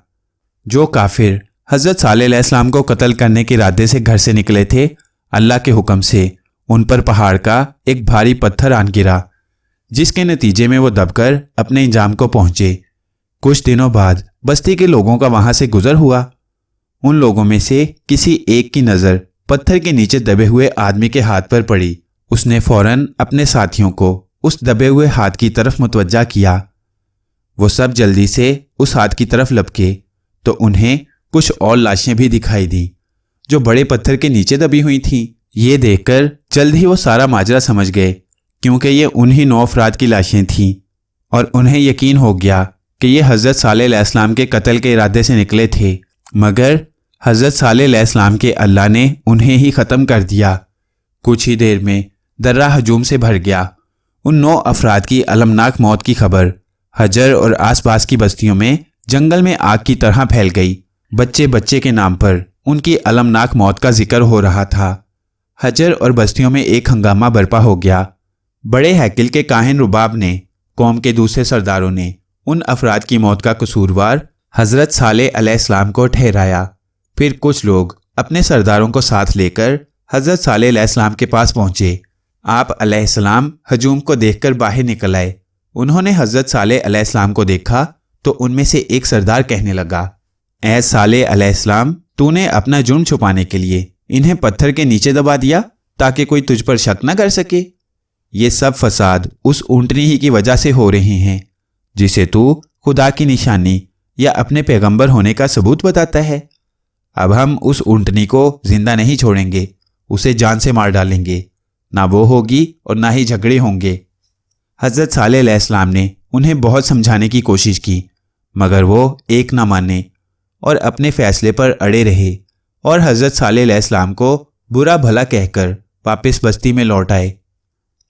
جو کافر حضرت صالح علیہ السلام کو قتل کرنے کے ارادے سے گھر سے نکلے تھے، اللہ کے حکم سے ان پر پہاڑ کا ایک بھاری پتھر آن گرا، جس کے نتیجے میں وہ دب کر اپنے انجام کو پہنچے۔ کچھ دنوں بعد بستی کے لوگوں کا وہاں سے گزر ہوا۔ ان لوگوں میں سے کسی ایک کی نظر پتھر کے نیچے دبے ہوئے آدمی کے ہاتھ پر پڑی۔ اس نے فوراً اپنے ساتھیوں کو اس دبے ہوئے ہاتھ کی طرف متوجہ کیا۔ وہ سب جلدی سے اس ہاتھ کی طرف لپکے تو انہیں کچھ اور لاشیں بھی دکھائی دیں جو بڑے پتھر کے نیچے دبی ہوئی تھیں۔ یہ دیکھ کر جلد ہی وہ سارا ماجرا سمجھ گئے، کیونکہ یہ انہی 9 افراد کی لاشیں تھیں، اور انہیں یقین ہو گیا کہ یہ حضرت صالح علیہ السلام کے قتل کے ارادے سے نکلے تھے، مگر حضرت صالح علیہ السلام کے اللہ نے انہیں ہی ختم کر دیا۔ کچھ ہی دیر میں درہ ہجوم سے بھر گیا۔ ان 9 افراد کی المناک موت کی خبر حجر اور آس پاس کی بستیوں میں جنگل میں آگ کی طرح پھیل گئی۔ بچے بچے کے نام پر ان کی المناک موت کا ذکر ہو رہا تھا۔ حجر اور بستیوں میں ایک ہنگامہ برپا ہو گیا۔ بڑے ہیکل کے کاہن رباب نے، قوم کے دوسرے سرداروں نے ان افراد کی موت کا قصوروار حضرت صالح علیہ السلام کو ٹھہرایا۔ پھر کچھ لوگ اپنے سرداروں کو ساتھ لے کر حضرت صالح علیہ السلام کے پاس پہنچے۔ آپ علیہ السلام ہجوم کو دیکھ کر باہر نکل آئے۔ انہوں نے حضرت صالح علیہ السلام کو دیکھا تو ان میں سے ایک سردار کہنے لگا، اے صالح علیہ السلام، تو نے اپنا جرم چھپانے کے لیے انہیں پتھر کے نیچے دبا دیا تاکہ کوئی تجھ پر شک نہ کر سکے۔ یہ سب فساد اس اونٹنی ہی کی وجہ سے ہو رہے ہیں جسے تو خدا کی نشانی یا اپنے پیغمبر ہونے کا ثبوت بتاتا ہے۔ اب ہم اس اونٹنی کو زندہ نہیں چھوڑیں گے، اسے جان سے مار ڈالیں گے، نہ وہ ہوگی اور نہ ہی جھگڑے ہوں گے۔ حضرت صالح علیہ السلام نے انہیں بہت سمجھانے کی کوشش کی، مگر وہ ایک نہ مانے اور اپنے فیصلے پر اڑے رہے، اور حضرت صالح علیہ السلام کو برا بھلا کہہ کر واپس بستی میں لوٹ آئے۔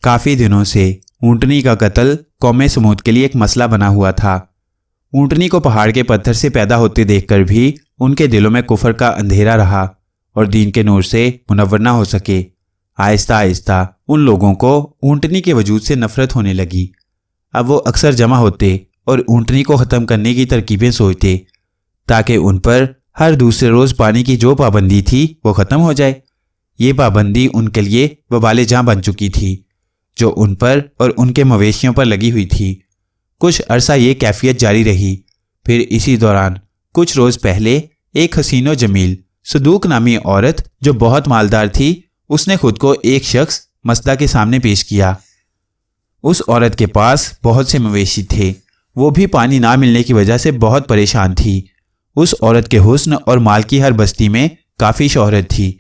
کافی دنوں سے اونٹنی کا قتل قوم سمود کے لیے ایک مسئلہ بنا ہوا تھا۔ اونٹنی کو پہاڑ کے پتھر سے پیدا ہوتے دیکھ کر بھی ان کے دلوں میں کفر کا اندھیرا رہا اور دین کے نور سے منور نہ ہو سکے۔ آہستہ آہستہ ان لوگوں کو اونٹنی کے وجود سے نفرت ہونے لگی۔ اب وہ اکثر جمع ہوتے اور اونٹنی کو ختم کرنے کی ترکیبیں سوچتے تاکہ ان پر ہر دوسرے روز پانی کی جو پابندی تھی وہ ختم ہو جائے۔ یہ پابندی ان کے لیے وبال جاں بن چکی تھی جو ان پر اور ان کے مویشیوں پر لگی ہوئی تھی۔ کچھ عرصہ یہ کیفیت جاری رہی۔ پھر اسی دوران کچھ روز پہلے ایک حسین و جمیل صدوق نامی عورت جو بہت مالدار تھی، اس نے خود کو ایک شخص مسدہ کے سامنے پیش کیا۔ اس عورت کے پاس بہت سے مویشی تھے، وہ بھی پانی نہ ملنے کی وجہ سے بہت پریشان تھی۔ اس عورت کے حسن اور مال کی ہر بستی میں کافی شہرت تھی۔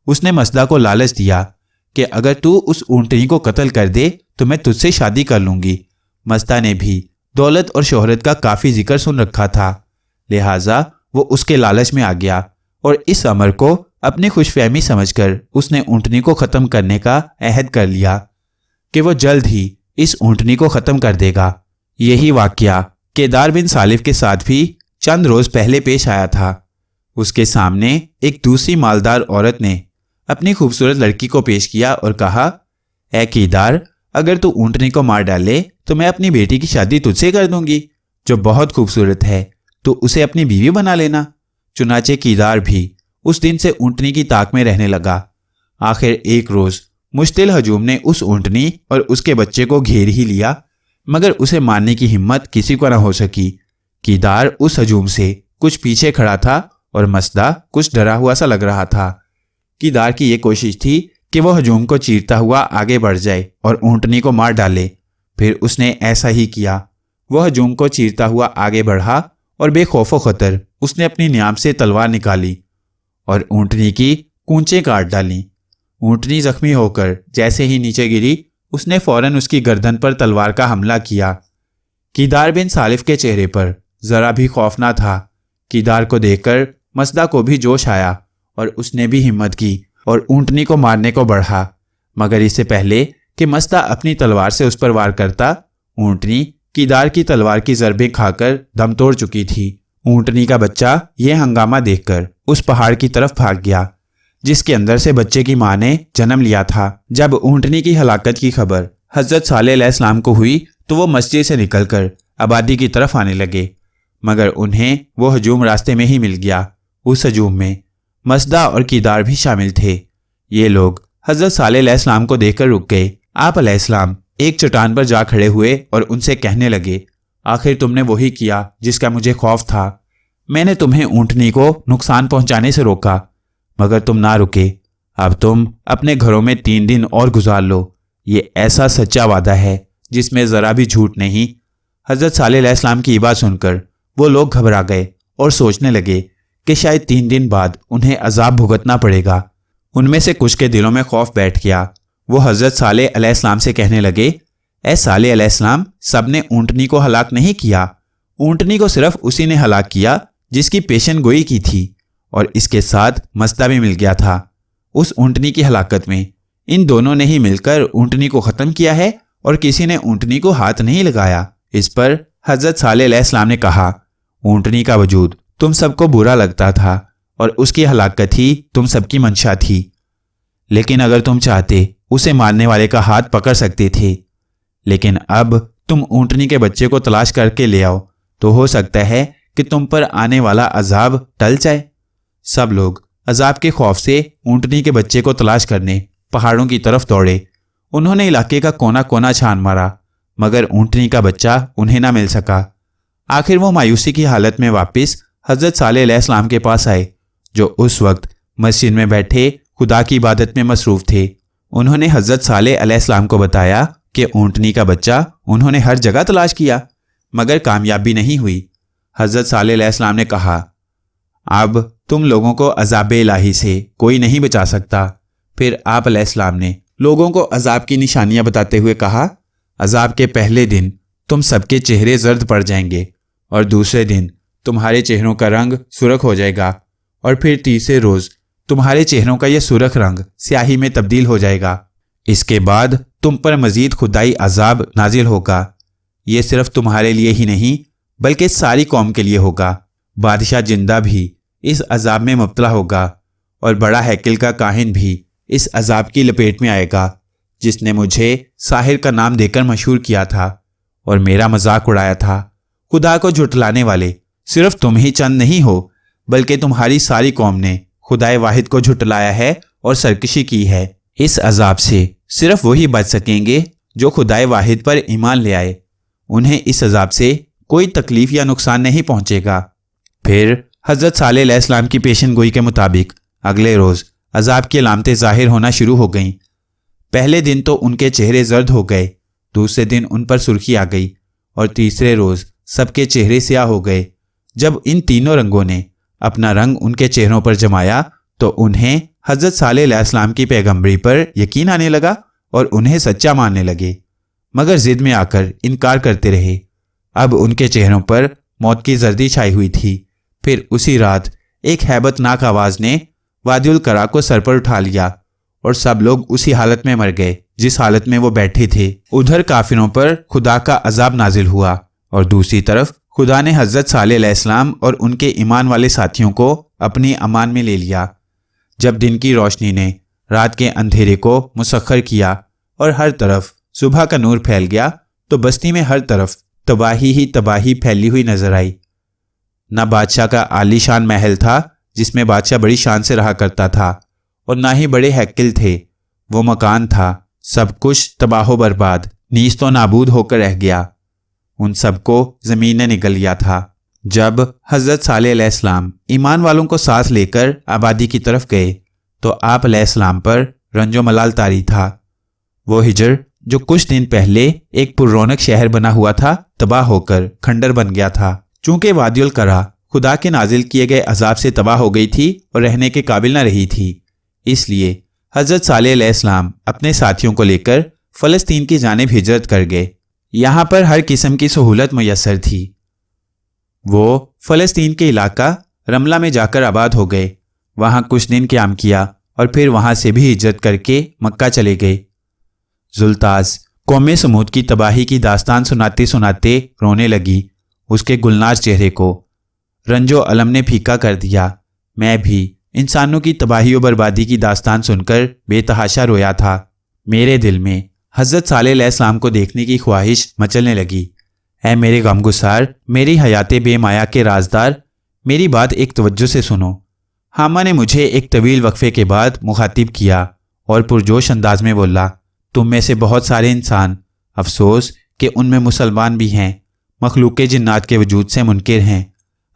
اس نے مسدہ کو لالچ دیا کہ اگر تو اس اونٹنی کو قتل کر دے تو میں تجھ سے شادی کر لوں گی۔ مستہ نے بھی دولت اور شہرت کا کافی ذکر سن رکھا تھا، لہٰذا وہ اس کے لالچ میں آ گیا اور اس امر کو اپنی خوش فہمی سمجھ کر اس نے اونٹنی کو ختم کرنے کا عہد کر لیا کہ وہ جلد ہی اس اونٹنی کو ختم کر دے گا۔ یہی واقعہ کیدار بن سالف کے ساتھ بھی چند روز پہلے پیش آیا تھا۔ اس کے سامنے ایک دوسری مالدار عورت نے اپنی خوبصورت لڑکی کو پیش کیا اور کہا، اے کیدار، اگر تو اونٹنی کو مار ڈالے تو میں اپنی بیٹی کی شادی تجھ سے کر دوں گی جو بہت خوبصورت ہے، تو اسے اپنی بیوی بنا لینا۔ چنانچہ کیدار بھی اس دن سے اونٹنی کی طاق میں رہنے لگا۔ آخر ایک روز مشتعل ہجوم نے اس اونٹنی اور اس کے بچے کو گھیر ہی لیا، مگر اسے مارنے کی ہمت کسی کو نہ ہو سکی۔ کیدار اس ہجوم سے کچھ پیچھے کھڑا تھا اور مصدع کچھ ڈرا ہوا سا لگ رہا تھا۔ کیدار کی یہ کوشش تھی کہ وہ ہجوم کو چیرتا ہوا آگے بڑھ جائے اور اونٹنی کو مار ڈالے۔ پھر اس نے ایسا ہی کیا۔ وہ ہجوم کو چیرتا ہوا آگے بڑھا اور بے خوف و خطر اس نے اپنی نیام سے تلوار نکالی اور اونٹنی کی کونچیں کاٹ ڈالیں۔ اونٹنی زخمی ہو کر جیسے ہی نیچے گری، اس نے فوراً اس کی گردن پر تلوار کا حملہ کیا۔ کیدار بن سالف کے چہرے پر ذرا بھی خوف نہ تھا۔ کیدار کو دیکھ کر مصدع کو بھی جوش آیا اور اس نے بھی ہمت کی اور اونٹنی کو مارنے کو بڑھا، مگر اس سے پہلے کہ مصدع اپنی تلوار سے اس پر وار کرتا، اونٹنی کیدار کی تلوار کی ضربیں کھا کر دم توڑ چکی تھی۔ اونٹنی کا بچہ یہ ہنگامہ دیکھ کر اس پہاڑ کی طرف بھاگ گیا جس کے اندر سے بچے کی ماں نے جنم لیا تھا۔ جب اونٹنی کی ہلاکت کی خبر حضرت صالح علیہ السلام کو ہوئی تو وہ مسجد سے نکل کر آبادی کی طرف آنے لگے، مگر انہیں وہ ہجوم راستے میں ہی مل گیا۔ اس ہجوم میں مصدع اور کیدار بھی شامل تھے۔ یہ لوگ حضرت صالح علیہ السلام کو دیکھ کر رک گئے۔ آپ علیہ السلام ایک چٹان پر جا کھڑے ہوئے اور ان سے کہنے لگے، آخر تم نے وہی کیا جس کا مجھے خوف تھا۔ میں نے تمہیں اونٹنی کو نقصان پہنچانے سے روکا، مگر تم نہ رکے۔ اب تم اپنے گھروں میں 3 دن اور گزار لو۔ یہ ایسا سچا وعدہ ہے جس میں ذرا بھی جھوٹ نہیں۔ حضرت صالح علیہ السلام کی یہ بات سن کر وہ لوگ گھبرا گئے اور سوچنے لگے کہ شاید 3 دن بعد انہیں عذاب بھگتنا پڑے گا۔ ان میں سے کچھ کے دلوں میں خوف بیٹھ گیا۔ وہ حضرت صالح علیہ السلام سے کہنے لگے، اے صالح علیہ السلام، سب نے اونٹنی کو ہلاک نہیں کیا۔ اونٹنی کو صرف اسی نے ہلاک کیا جس کی پیشن گوئی کی تھی، اور اس کے ساتھ مصدع بھی مل گیا تھا۔ اس اونٹنی کی ہلاکت میں ان دونوں نے ہی مل کر اونٹنی کو ختم کیا ہے اور کسی نے اونٹنی کو ہاتھ نہیں لگایا۔ اس پر حضرت صالح علیہ السلام نے کہا، اونٹنی کا وجود تم سب کو برا لگتا تھا اور اس کی ہلاکت ہی تم سب کی منشا تھی، لیکن اگر تم چاہتے اسے مارنے والے کا ہاتھ پکڑ سکتے تھے، لیکن اب تم اونٹنی کے بچے کو تلاش کر کے لے آؤ تو ہو سکتا ہے کہ تم پر آنے والا عذاب ٹل جائے۔ سب لوگ عذاب کے خوف سے اونٹنی کے بچے کو تلاش کرنے پہاڑوں کی طرف دوڑے۔ انہوں نے علاقے کا کونا کونا چھان مارا، مگر اونٹنی کا بچہ انہیں نہ مل سکا۔ آخر وہ مایوسی کی حالت میں واپس حضرت صالح علیہ السلام کے پاس آئے، جو اس وقت مسجد میں بیٹھے خدا کی عبادت میں مصروف تھے۔ انہوں نے حضرت صالح علیہ السلام کو بتایا کہ اونٹنی کا بچہ انہوں نے ہر جگہ تلاش کیا، مگر کامیابی نہیں ہوئی۔ حضرت صالح علیہ السلام نے کہا، اب تم لوگوں کو عذاب الہی سے کوئی نہیں بچا سکتا۔ پھر آپ علیہ السلام نے لوگوں کو عذاب کی نشانیاں بتاتے ہوئے کہا، عذاب کے پہلے دن تم سب کے چہرے زرد پڑ جائیں گے، اور دوسرے دن تمہارے چہروں کا رنگ سرخ ہو جائے گا، اور پھر تیسرے روز تمہارے چہروں کا یہ سرخ رنگ سیاہی میں تبدیل ہو جائے گا۔ اس کے بعد تم پر مزید خدائی عذاب نازل ہوگا۔ یہ صرف تمہارے لیے ہی نہیں بلکہ ساری قوم کے لیے ہوگا۔ بادشاہ جندہ بھی اس عذاب میں مبتلا ہوگا، اور بڑا ہیکل کا کاہن بھی اس عذاب کی لپیٹ میں آئے گا، جس نے مجھے ساحر کا نام دے کر مشہور کیا تھا اور میرا مذاق اڑایا تھا۔ خدا کو جھٹلانے والے صرف تم ہی چند نہیں ہو، بلکہ تمہاری ساری قوم نے خدائے واحد کو جھٹلایا ہے اور سرکشی کی ہے۔ اس عذاب سے صرف وہی بچ سکیں گے جو خدائے واحد پر ایمان لے آئے۔ انہیں اس عذاب سے کوئی تکلیف یا نقصان نہیں پہنچے گا۔ پھر حضرت صالح علیہ السلام کی پیشن گوئی کے مطابق اگلے روز عذاب کی علامتیں ظاہر ہونا شروع ہو گئیں۔ پہلے دن تو ان کے چہرے زرد ہو گئے، دوسرے دن ان پر سرخی آ گئی، اور تیسرے روز سب کے چہرے سیاہ ہو گئے۔ جب ان تینوں رنگوں نے اپنا رنگ ان کے چہروں پر جمایا تو انہیں حضرت صالح علیہ السلام کی پیغمبری پر یقین آنے لگا اور انہیں سچا ماننے لگے، مگر ضد میں آ کر انکار کرتے رہے۔ اب ان کے چہروں پر موت کی زردی چھائی ہوئی تھی۔ پھر اسی رات ایک ہیبت ناک آواز نے وادی القرا کو سر پر اٹھا لیا اور سب لوگ اسی حالت میں مر گئے جس حالت میں وہ بیٹھے تھے۔ ادھر کافروں پر خدا کا عذاب نازل ہوا اور دوسری طرف خدا نے حضرت صالح علیہ السلام اور ان کے ایمان والے ساتھیوں کو اپنی امان میں لے لیا۔ جب دن کی روشنی نے رات کے اندھیرے کو مسخر کیا اور ہر طرف صبح کا نور پھیل گیا تو بستی میں ہر طرف تباہی ہی تباہی پھیلی ہوئی نظر آئی۔ نہ بادشاہ کا عالی شان محل تھا جس میں بادشاہ بڑی شان سے رہا کرتا تھا، اور نہ ہی بڑے ہیکل تھے۔ وہ مکان تھا، سب کچھ تباہ و برباد، نیست و نابود ہو کر رہ گیا۔ ان سب کو زمین نے نگل لیا تھا۔ جب حضرت صالح علیہ السلام ایمان والوں کو ساتھ لے کر آبادی کی طرف گئے تو آپ علیہ السلام پر رنج و ملال طاری تھا۔ وہ ہجر جو کچھ دن پہلے ایک پر رونق شہر بنا ہوا تھا تباہ ہو کر کھنڈر بن گیا تھا۔ چونکہ وادی القرا خدا کے نازل کیے گئے عذاب سے تباہ ہو گئی تھی اور رہنے کے قابل نہ رہی تھی، اس لیے حضرت صالح علیہ السلام اپنے ساتھیوں کو لے کر فلسطین کی جانب ہجرت کر گئے۔ یہاں پر ہر قسم کی سہولت میسر تھی۔ وہ فلسطین کے علاقہ رملہ میں جا کر آباد ہو گئے، وہاں کچھ دن قیام کیا اور پھر وہاں سے بھی ہجرت کر کے مکہ چلے گئے۔ ذوالطاس قوم سمود کی تباہی کی داستان سناتے سناتے رونے لگی۔ اس کے گلنار چہرے کو رنج و علم نے پھیکا کر دیا۔ میں بھی انسانوں کی تباہی و بربادی کی داستان سن کر بے تحاشا رویا تھا۔ میرے دل میں حضرت صالح علیہ السلام کو دیکھنے کی خواہش مچلنے لگی۔ اے میرے غمگسار، میری حیات بے مایا کے رازدار، میری بات ایک توجہ سے سنو۔ حامہ نے مجھے ایک طویل وقفے کے بعد مخاطب کیا اور پرجوش انداز میں بولا، تم میں سے بہت سارے انسان، افسوس کہ ان میں مسلمان بھی ہیں، مخلوق جنات کے وجود سے منکر ہیں۔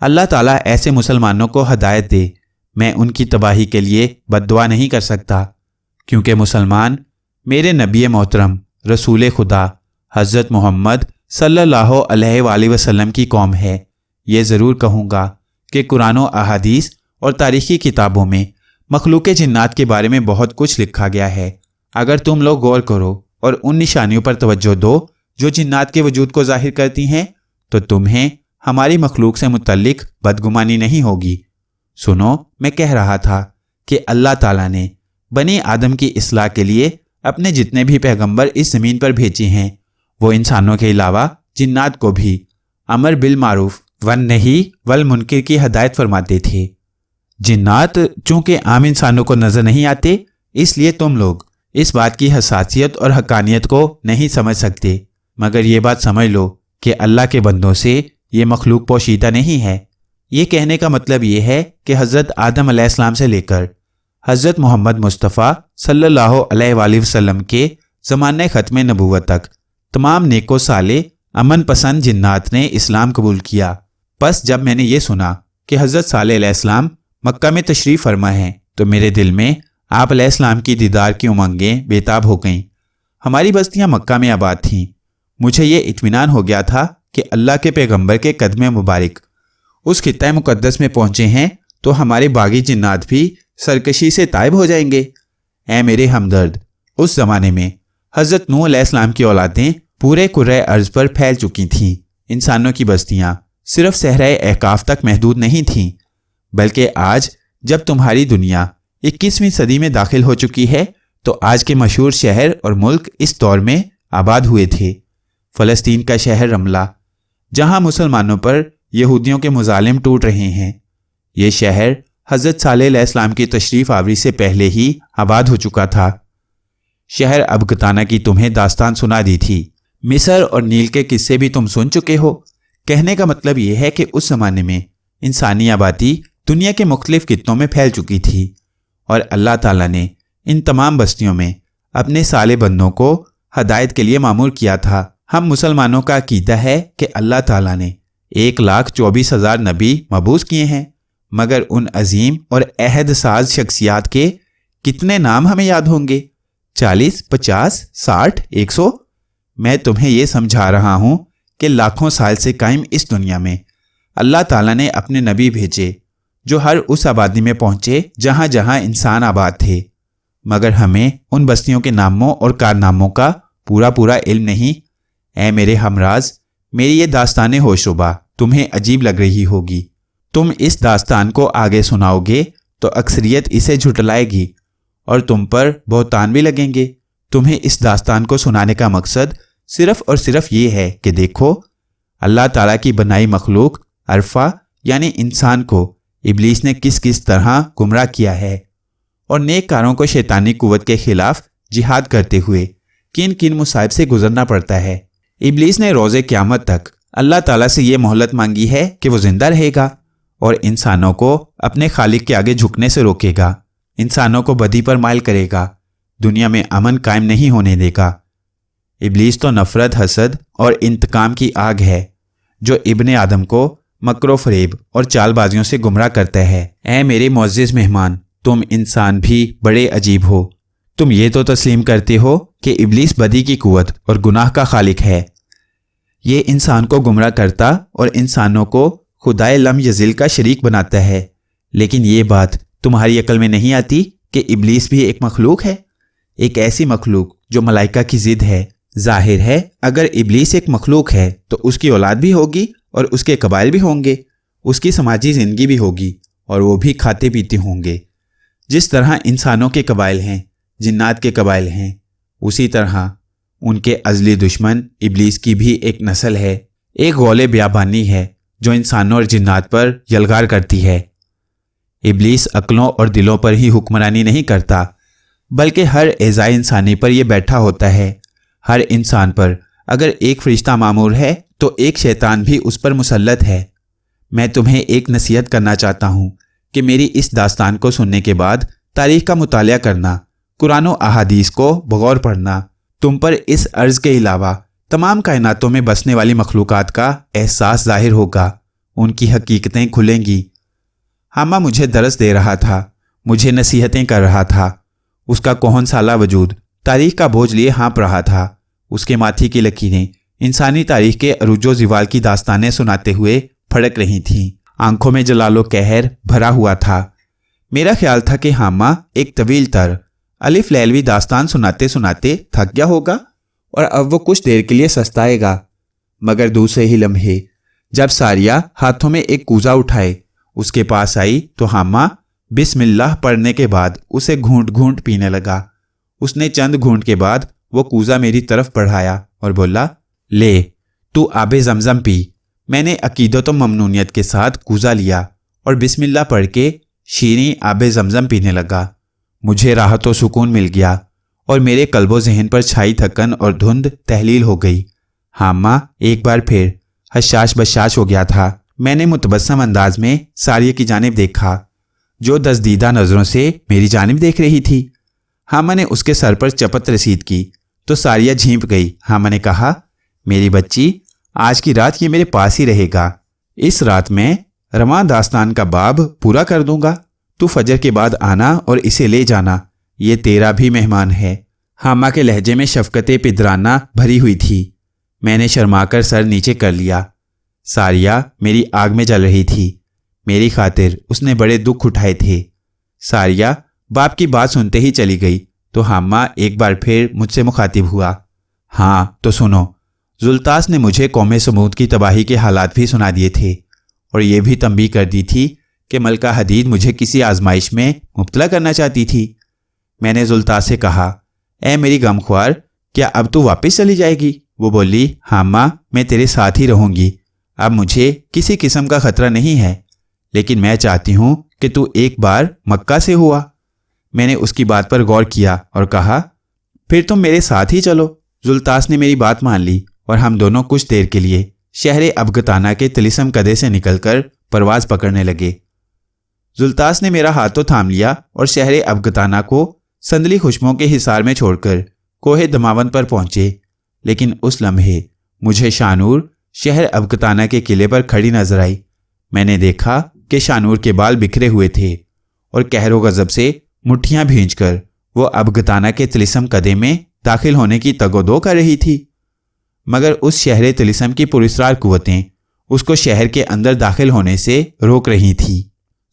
اللہ تعالیٰ ایسے مسلمانوں کو ہدایت دے۔ میں ان کی تباہی کے لیے بد دعا نہیں کر سکتا، کیونکہ مسلمان میرے نبی محترم رسول خدا حضرت محمد صلی اللہ علیہ وآلہ وسلم کی قوم ہے۔ یہ ضرور کہوں گا کہ قرآن و احادیث اور تاریخی کتابوں میں مخلوق جنات کے بارے میں بہت کچھ لکھا گیا ہے۔ اگر تم لوگ غور کرو اور ان نشانیوں پر توجہ دو جو جنات کے وجود کو ظاہر کرتی ہیں تو تمہیں ہماری مخلوق سے متعلق بدگمانی نہیں ہوگی۔ سنو، میں کہہ رہا تھا کہ اللہ تعالیٰ نے بنی آدم کی اصلاح کے لیے اپنے جتنے بھی پیغمبر اس زمین پر بھیجے ہیں، وہ انسانوں کے علاوہ جنات کو بھی امر بالمعروف والنہی والمنکر کی ہدایت فرماتے تھے۔ جنات چونکہ عام انسانوں کو نظر نہیں آتے، اس لیے تم لوگ اس بات کی حساسیت اور حقانیت کو نہیں سمجھ سکتے، مگر یہ بات سمجھ لو کہ اللہ کے بندوں سے یہ مخلوق پوشیدہ نہیں ہے۔ یہ کہنے کا مطلب یہ ہے کہ حضرت آدم علیہ السلام سے لے کر حضرت محمد مصطفیٰ صلی اللہ علیہ وآلہ وسلم کے زمانہ ختم نبوت تک تمام نیک و صالح امن پسند جنات نے اسلام قبول کیا۔ پس جب میں نے یہ سنا کہ حضرت صالح علیہ السلام مکہ میں تشریف فرما ہیں تو میرے دل میں آپ علیہ السلام کی دیدار کی امنگیں بےتاب ہو گئیں۔ ہماری بستیاں مکہ میں آباد تھیں۔ مجھے یہ اطمینان ہو گیا تھا کہ اللہ کے پیغمبر کے قدم مبارک اس خطہ مقدس میں پہنچے ہیں تو ہمارے باغی جنات بھی سرکشی سے تائب ہو جائیں گے۔ اے میرے ہمدرد، اس زمانے میں حضرت نوح علیہ السلام کی اولادیں پورے کرۂ ارض پر پھیل چکی تھیں۔ انسانوں کی بستیاں صرف صحرائے احقاف تک محدود نہیں تھیں، بلکہ آج جب تمہاری دنیا 21ویں صدی میں داخل ہو چکی ہے تو آج کے مشہور شہر اور ملک اس دور میں آباد ہوئے تھے۔ فلسطین کا شہر رملہ، جہاں مسلمانوں پر یہودیوں کے مظالم ٹوٹ رہے ہیں، یہ شہر حضرت صالح علیہ السلام کی تشریف آوری سے پہلے ہی آباد ہو چکا تھا۔ شہر ابکتانہ کی تمہیں داستان سنا دی تھی، مصر اور نیل کے قصے بھی تم سن چکے ہو۔ کہنے کا مطلب یہ ہے کہ اس زمانے میں انسانی آبادی دنیا کے مختلف خطوں میں پھیل چکی تھی، اور اللہ تعالیٰ نے ان تمام بستیوں میں اپنے صالح بندوں کو ہدایت کے لیے مامور کیا تھا۔ ہم مسلمانوں کا عقیدہ ہے کہ اللہ تعالیٰ نے 1,24,000 نبی مبعوث کیے ہیں، مگر ان عظیم اور عہد ساز شخصیات کے کتنے نام ہمیں یاد ہوں گے؟ 40، 50، 60، 100؟ میں تمہیں یہ سمجھا رہا ہوں کہ لاکھوں سال سے قائم اس دنیا میں اللہ تعالیٰ نے اپنے نبی بھیجے جو ہر اس آبادی میں پہنچے جہاں جہاں انسان آباد تھے، مگر ہمیں ان بستیوں کے ناموں اور کارناموں کا پورا علم نہیں۔ اے میرے ہمراز، میری یہ داستان ہوشربا تمہیں عجیب لگ رہی ہوگی۔ تم اس داستان کو آگے سناؤ گے تو اکثریت اسے جھٹلائے گی اور تم پر بہتان بھی لگیں گے۔ تمہیں اس داستان کو سنانے کا مقصد صرف اور صرف یہ ہے کہ دیکھو، اللہ تعالیٰ کی بنائی مخلوق عرفہ یعنی انسان کو ابلیس نے کس کس طرح گمراہ کیا ہے، اور نیک کاروں کو شیطانی قوت کے خلاف جہاد کرتے ہوئے کن کن مصائب سے گزرنا پڑتا ہے۔ ابلیس نے روز قیامت تک اللہ تعالیٰ سے یہ مہلت مانگی ہے کہ وہ زندہ رہے گا اور انسانوں کو اپنے خالق کے آگے جھکنے سے روکے گا، انسانوں کو بدی پر مائل کرے گا، دنیا میں امن قائم نہیں ہونے دے گا۔ ابلیس تو نفرت، حسد اور انتقام کی آگ ہے جو ابن آدم کو مکر و فریب اور چال بازیوں سے گمراہ کرتا ہے۔ اے میرے معزز مہمان، تم انسان بھی بڑے عجیب ہو۔ تم یہ تو تسلیم کرتے ہو کہ ابلیس بدی کی قوت اور گناہ کا خالق ہے، یہ انسان کو گمراہ کرتا اور انسانوں کو خدائے لم یزل کا شریک بناتا ہے، لیکن یہ بات تمہاری عقل میں نہیں آتی کہ ابلیس بھی ایک مخلوق ہے، ایک ایسی مخلوق جو ملائکہ کی ضد ہے۔ ظاہر ہے اگر ابلیس ایک مخلوق ہے تو اس کی اولاد بھی ہوگی اور اس کے قبائل بھی ہوں گے، اس کی سماجی زندگی بھی ہوگی اور وہ بھی کھاتے پیتے ہوں گے۔ جس طرح انسانوں کے قبائل ہیں، جنات کے قبائل ہیں، اسی طرح ان کے ازلی دشمن ابلیس کی بھی ایک نسل ہے، ایک غول بیابانی ہے جو انسانوں اور جنات پر یلغار کرتی ہے۔ ابلیس عقلوں اور دلوں پر ہی حکمرانی نہیں کرتا، بلکہ ہر اعضائے انسانی پر یہ بیٹھا ہوتا ہے۔ ہر انسان پر اگر ایک فرشتہ مامور ہے تو ایک شیطان بھی اس پر مسلط ہے۔ میں تمہیں ایک نصیحت کرنا چاہتا ہوں کہ میری اس داستان کو سننے کے بعد تاریخ کا مطالعہ کرنا، قرآن و احادیث کو بغور پڑھنا۔ تم پر اس عرض کے علاوہ تمام کائناتوں میں بسنے والی مخلوقات کا احساس ظاہر ہوگا، ان کی حقیقتیں کھلیں گی۔ حامہ مجھے درس دے رہا تھا، مجھے نصیحتیں کر رہا تھا، اس کا کہن سالہ وجود تاریخ کا بوجھ لیے ہانپ رہا تھا، اس کے ماتھے کی لکیریں انسانی تاریخ کے عروج و زوال کی داستانیں سناتے ہوئے پھڑک رہی تھیں، آنکھوں میں جلال و قہر بھرا ہوا تھا۔ میرا خیال تھا کہ حامہ ایک طویل تر الف لیلوی داستان سناتے سناتے تھک گیا ہوگا اور اب وہ کچھ دیر کے لیے سستائے گا، مگر دوسرے ہی لمحے جب ساریہ ہاتھوں میں ایک کوزہ اٹھائے اس کے پاس آئی تو حامہ بسم اللہ پڑھنے کے بعد اسے گھونٹ گھونٹ پینے لگا۔ اس نے چند گھونٹ کے بعد وہ کوزہ میری طرف بڑھایا اور بولا، لے تو آب زمزم پی۔ میں نے عقیدت و ممنونیت کے ساتھ کوزہ لیا اور بسم اللہ پڑھ کے شیریں آب زمزم پینے لگا۔ مجھے راحت و سکون مل گیا اور میرے قلب و ذہن پر چھائی تھکن اور دھند تحلیل ہو گئی۔ حامہ ایک بار پھر حشاش بشاش ہو گیا تھا۔ میں نے متبسم انداز میں ساریہ کی جانب دیکھا جو دزدیدہ نظروں سے میری جانب دیکھ رہی تھی۔ حامہ نے اس کے سر پر چپت رسید کی تو ساریہ جھینپ گئی۔ حامہ نے کہا، میری بچی، آج کی رات یہ میرے پاس ہی رہے گا، اس رات میں رواں داستان کا باب پورا کر دوں گا، تو فجر کے بعد آنا اور اسے لے جانا، یہ تیرا بھی مہمان ہے۔ حامہ کے لہجے میں شفقت پدرانہ بھری ہوئی تھی۔ میں نے شرما کر سر نیچے کر لیا۔ ساریہ میری آگ میں جل رہی تھی، میری خاطر اس نے بڑے دکھ اٹھائے تھے۔ ساریہ باپ کی بات سنتے ہی چلی گئی تو حامہ ایک بار پھر مجھ سے مخاطب ہوا، ہاں تو سنو، زلطاس نے مجھے قوم سمود کی تباہی کے حالات بھی سنا دیے تھے اور یہ بھی تنبیہ کر دی تھی کہ ملکہ حدید مجھے کسی آزمائش میں مبتلا کرنا چاہتی تھی۔ میں نے زلطاس سے کہا، اے میری غمخوار، کیا اب تو واپس چلی جائے گی؟ وہ بولی، حامہ میں تیرے ساتھ ہی رہوں گی، اب مجھے کسی قسم کا خطرہ نہیں ہے، لیکن میں چاہتی ہوں کہ تو ایک بار مکہ سے ہوا۔ میں نے اس کی بات پر غور کیا اور کہا، پھر تم میرے ساتھ ہی چلو۔ زلطاس نے میری بات مان لی اور ہم دونوں کچھ دیر کے لیے شہر ابگتانہ کے طلسم کدے سے نکل کر پرواز پکڑنے لگے۔ زلطاس نے میرا ہاتھ تو تھام لیا اور شہر ابگتانہ کو سندلی خشموں کے حصار میں چھوڑ کر کوہ دماوند پر پہنچے، لیکن اس لمحے مجھے شانور شہر ابگتانہ کے قلعے پر کھڑی نظر آئی۔ میں نے دیکھا کہ شانور کے بال بکھرے ہوئے تھے اور قہر و غضب سے مٹھیاں بھینچ کر وہ ابگتانہ کے طلسم کدے میں داخل ہونے کی تگ و دو کر رہی تھی، مگر اس شہر طلسم کی پراسرار قوتیں اس کو شہر کے اندر داخل ہونے سے روک رہی تھیں۔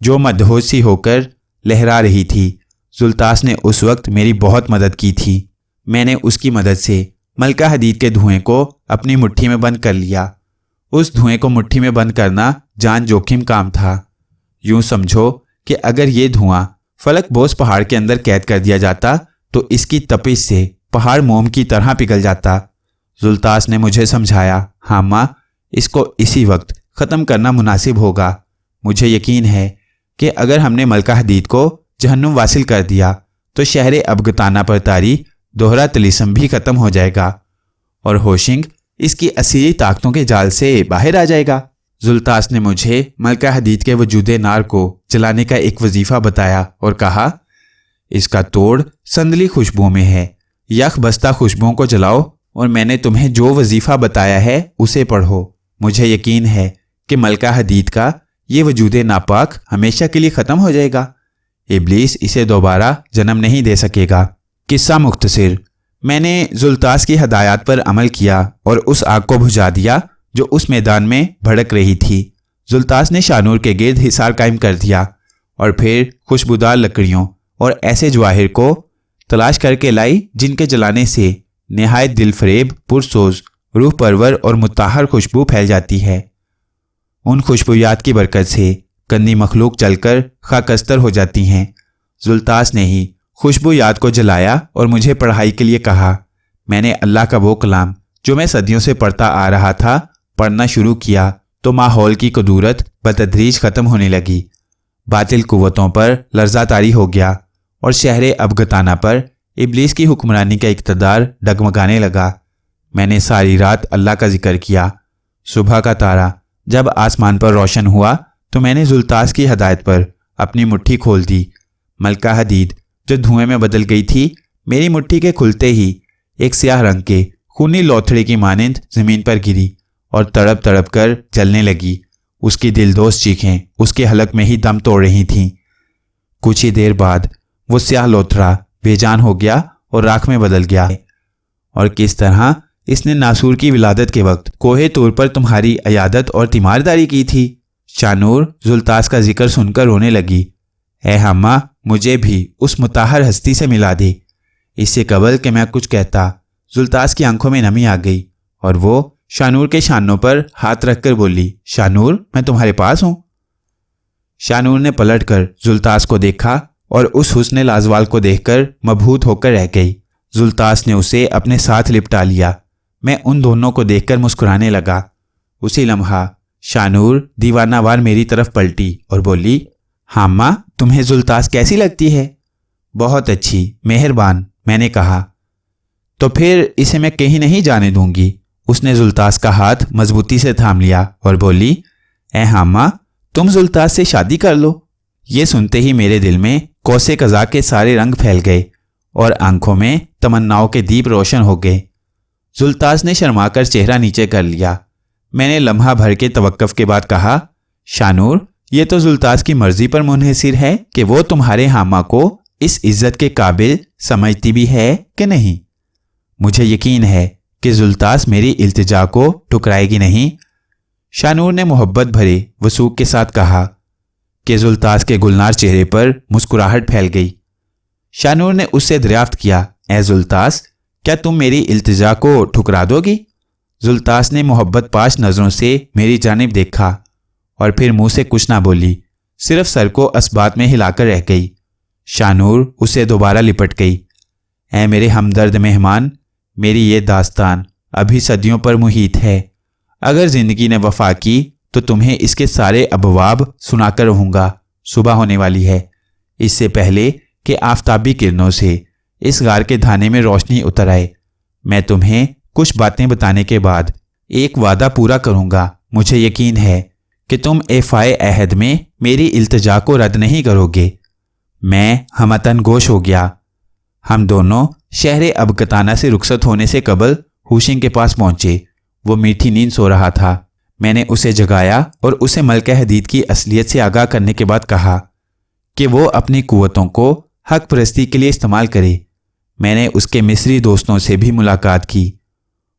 جو مدہوش سی ہو کر لہرا رہی تھی۔ زلطاس نے اس وقت میری بہت مدد کی تھی۔ میں نے اس کی مدد سے ملکہ حدید کے دھوئیں کو اپنی مٹھی میں بند کر لیا۔ اس دھوئیں کو مٹھی میں بند کرنا جان جوخم کام تھا۔ یوں سمجھو کہ اگر یہ دھواں فلک بوس پہاڑ کے اندر قید کر دیا جاتا تو اس کی تپش سے پہاڑ موم کی طرح پگھل جاتا۔ زلطاس نے مجھے سمجھایا، ہاں ماں، اس کو اسی وقت ختم کرنا مناسب ہوگا۔ مجھے یقین ہے کہ اگر ہم نے ملکہ حدید کو جہنم واصل کر دیا تو شہر ابگتانہ پر طاری دوہرا طلسم بھی ختم ہو جائے گا اور ہوشنگ اس کی اصلی طاقتوں کے جال سے باہر آ جائے گا۔ زلطاس نے مجھے ملکہ حدید کے وجود نار کو جلانے کا ایک وظیفہ بتایا اور کہا، اس کا توڑ سندلی خوشبوؤں میں ہے۔ یک بستہ خوشبوؤں کو جلاؤ اور میں نے تمہیں جو وظیفہ بتایا ہے اسے پڑھو۔ مجھے یقین ہے کہ ملکہ حدید کا یہ وجود ناپاک ہمیشہ کے لیے ختم ہو جائے گا۔ ابلیس اسے دوبارہ جنم نہیں دے سکے گا۔ قصہ مختصر، میں نے زلطاس کی ہدایات پر عمل کیا اور اس آگ کو بجھا دیا جو اس میدان میں بھڑک رہی تھی۔ زلطاس نے شانور کے گرد حصار قائم کر دیا اور پھر خوشبودار لکڑیوں اور ایسے جواہر کو تلاش کر کے لائی جن کے جلانے سے نہایت دل فریب، پرسوز، روح پرور اور مطہر خوشبو پھیل جاتی ہے۔ ان خوشبویات کی برکت سے گندی مخلوق جل کر خاکستر ہو جاتی ہیں۔ زلطاس نے ہی خوشبویات کو جلایا اور مجھے پڑھائی کے لیے کہا۔ میں نے اللہ کا وہ کلام جو میں صدیوں سے پڑھتا آ رہا تھا پڑھنا شروع کیا تو ماحول کی قدورت بتدریج ختم ہونے لگی۔ باطل قوتوں پر لرزہ طاری ہو گیا اور شہر ابگتانہ پر ابلیس کی حکمرانی کا اقتدار ڈگمگانے لگا۔ میں نے ساری رات اللہ کا ذکر کیا۔ صبح کا تارا جب آسمان پر روشن ہوا تو میں نے زلطاس کی ہدایت پر اپنی مٹھی کھول دی۔ ملکہ حدید جو دھوئیں میں بدل گئی تھی، میری مٹھی کے کھلتے ہی ایک سیاہ رنگ کے خونی لوتھڑے کی مانند زمین پر گری اور تڑپ تڑپ کر جلنے لگی۔ اس کی دلدوز چیخیں اس کے حلق میں ہی دم توڑ رہی تھیں۔ کچھ ہی دیر بعد وہ سیاہ لوتھڑا بے جان ہو گیا اور راکھ میں بدل گیا۔ اور کس طرح اس نے ناسور کی ولادت کے وقت کوہ طور پر تمہاری عیادت اور تیمارداری کی تھی۔ شانور زلطاس کا ذکر سن کر رونے لگی۔ اے ہماں، مجھے بھی اس مطہر ہستی سے ملا دے۔ اس سے قبل کہ میں کچھ کہتا، زلطاس کی آنکھوں میں نمی آ گئی اور وہ شانور کے شانوں پر ہاتھ رکھ کر بولی، شانور، میں تمہارے پاس ہوں۔ شانور نے پلٹ کر زلطاس کو دیکھا اور اس حسن لازوال کو دیکھ کر مبہوت ہو کر رہ گئی۔ زلطاس نے اسے اپنے ساتھ لپٹا لیا۔ میں ان دونوں کو دیکھ کر مسکرانے لگا۔ اسی لمحہ شانور دیوانہ وار میری طرف پلٹی اور بولی، ہاں ماں، تمہیں زلطاس کیسی لگتی ہے؟ بہت اچھی، مہربان، میں نے کہا۔ تو پھر اسے میں کہیں نہیں جانے دوں گی۔ اس نے زلطاس کا ہاتھ مضبوطی سے تھام لیا اور بولی، اے ہاں ماں، تم زلطاس سے شادی کر لو۔ یہ سنتے ہی میرے دل میں کوسے قضا کے سارے رنگ پھیل گئے اور آنکھوں میں تمناؤں کے دیپ روشن ہو گئے۔ زلطاس نے شرما کر چہرہ نیچے کر لیا۔ میں نے لمحہ بھر کے توقف کے بعد کہا، شانور، یہ تو زلطاس کی مرضی پر منحصر ہے کہ وہ تمہارے ہامہ کو اس عزت کے قابل سمجھتی بھی ہے کہ نہیں۔ مجھے یقین ہے کہ زلطاس میری التجا کو ٹھکرائے گی نہیں۔ شانور نے محبت بھرے وثوق کے ساتھ کہا کہ زلطاس کے گلنار چہرے پر مسکراہٹ پھیل گئی۔ شانور نے اس سے دریافت کیا، اے زلطاس، کیا تم میری التجا کو ٹھکرا دو گی؟ زلطاس نے محبت پاش نظروں سے میری جانب دیکھا اور پھر منہ سے کچھ نہ بولی، صرف سر کو اسبات میں ہلا کر رہ گئی۔ شانور اسے دوبارہ لپٹ گئی۔ اے میرے ہمدرد مہمان، میری یہ داستان ابھی صدیوں پر محیط ہے۔ اگر زندگی نے وفا کی تو تمہیں اس کے سارے ابواب سنا کر رہوں گا۔ صبح ہونے والی ہے۔ اس سے پہلے کہ آفتابی کرنوں سے اس غار کے دھانے میں روشنی اتر آئے، میں تمہیں کچھ باتیں بتانے کے بعد ایک وعدہ پورا کروں گا۔ مجھے یقین ہے کہ تم ایفائے عہد میں میری التجا کو رد نہیں کرو گے۔ میں ہمتن گوش ہو گیا۔ ہم دونوں شہر ابگتانہ سے رخصت ہونے سے قبل ہوشنگ کے پاس پہنچے۔ وہ میٹھی نیند سو رہا تھا۔ میں نے اسے جگایا اور اسے ملکہ حدید کی اصلیت سے آگاہ کرنے کے بعد کہا کہ وہ اپنی قوتوں کو حق پرستی کے لیے استعمال کرے۔ میں نے اس کے مصری دوستوں سے بھی ملاقات کی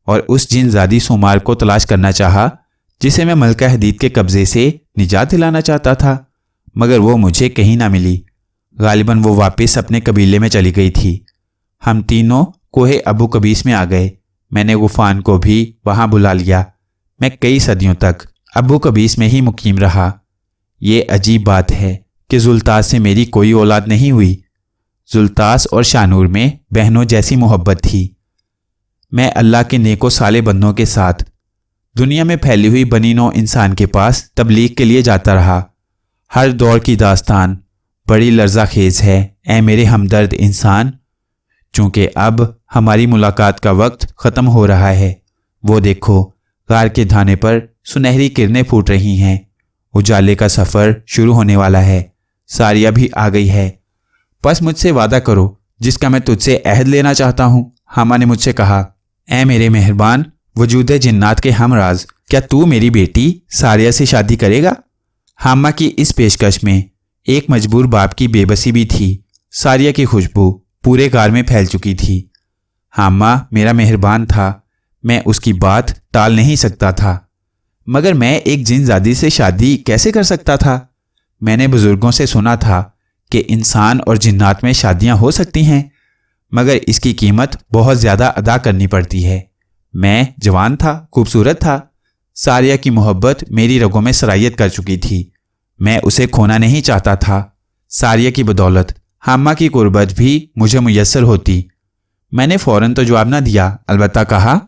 اور اس جن زادی سومار کو تلاش کرنا چاہا جسے میں ملکہ حدید کے قبضے سے نجات دلانا چاہتا تھا۔ مگر وہ مجھے کہیں نہ ملی۔ غالباً وہ واپس اپنے قبیلے میں چلی گئی تھی۔ ہم تینوں کوہ ابو قبیس میں آ گئے۔ میں نے غفان کو بھی وہاں بلا لیا۔ میں کئی صدیوں تک ابو قبیس میں ہی مقیم رہا۔ یہ عجیب بات ہے کہ زلطاس سے میری کوئی اولاد نہیں ہوئی۔ زلطاس اور شانور میں بہنوں جیسی محبت تھی۔ میں اللہ کے نیک و صالح بندوں کے ساتھ دنیا میں پھیلی ہوئی بنی نوع انسان کے پاس تبلیغ کے لیے جاتا رہا۔ ہر دور کی داستان بڑی لرزہ خیز ہے اے میرے ہمدرد انسان۔ چونکہ اب ہماری ملاقات کا وقت ختم ہو رہا ہے، وہ دیکھو غار کے دھانے پر سنہری کرنیں پھوٹ رہی ہیں۔ اجالے کا سفر شروع ہونے والا ہے۔ ساریہ بھی آ گئی ہے۔ پس مجھ سے وعدہ کرو جس کا میں تجھ سے عہد لینا چاہتا ہوں۔ حامہ نے مجھ سے کہا، اے میرے مہربان وجود جنات کے ہمراز، کیا تو میری بیٹی ساریہ سے شادی کرے گا؟ حامہ کی اس پیشکش میں ایک مجبور باپ کی بے بسی بھی تھی۔ ساریہ کی خوشبو پورے غار میں پھیل چکی تھی۔ حامہ میرا مہربان تھا، میں اس کی بات ٹال نہیں سکتا تھا، مگر میں ایک جن زادی سے شادی کیسے کر سکتا تھا؟ میں نے بزرگوں سے سنا تھا کہ انسان اور جنات میں شادیاں ہو سکتی ہیں، مگر اس کی قیمت بہت زیادہ ادا کرنی پڑتی ہے۔ میں جوان تھا، خوبصورت تھا۔ ساریہ کی محبت میری رگوں میں سرایت کر چکی تھی۔ میں اسے کھونا نہیں چاہتا تھا۔ ساریہ کی بدولت حامہ کی قربت بھی مجھے میسر ہوتی۔ میں نے فوراً تو جواب نہ دیا، البتہ کہا،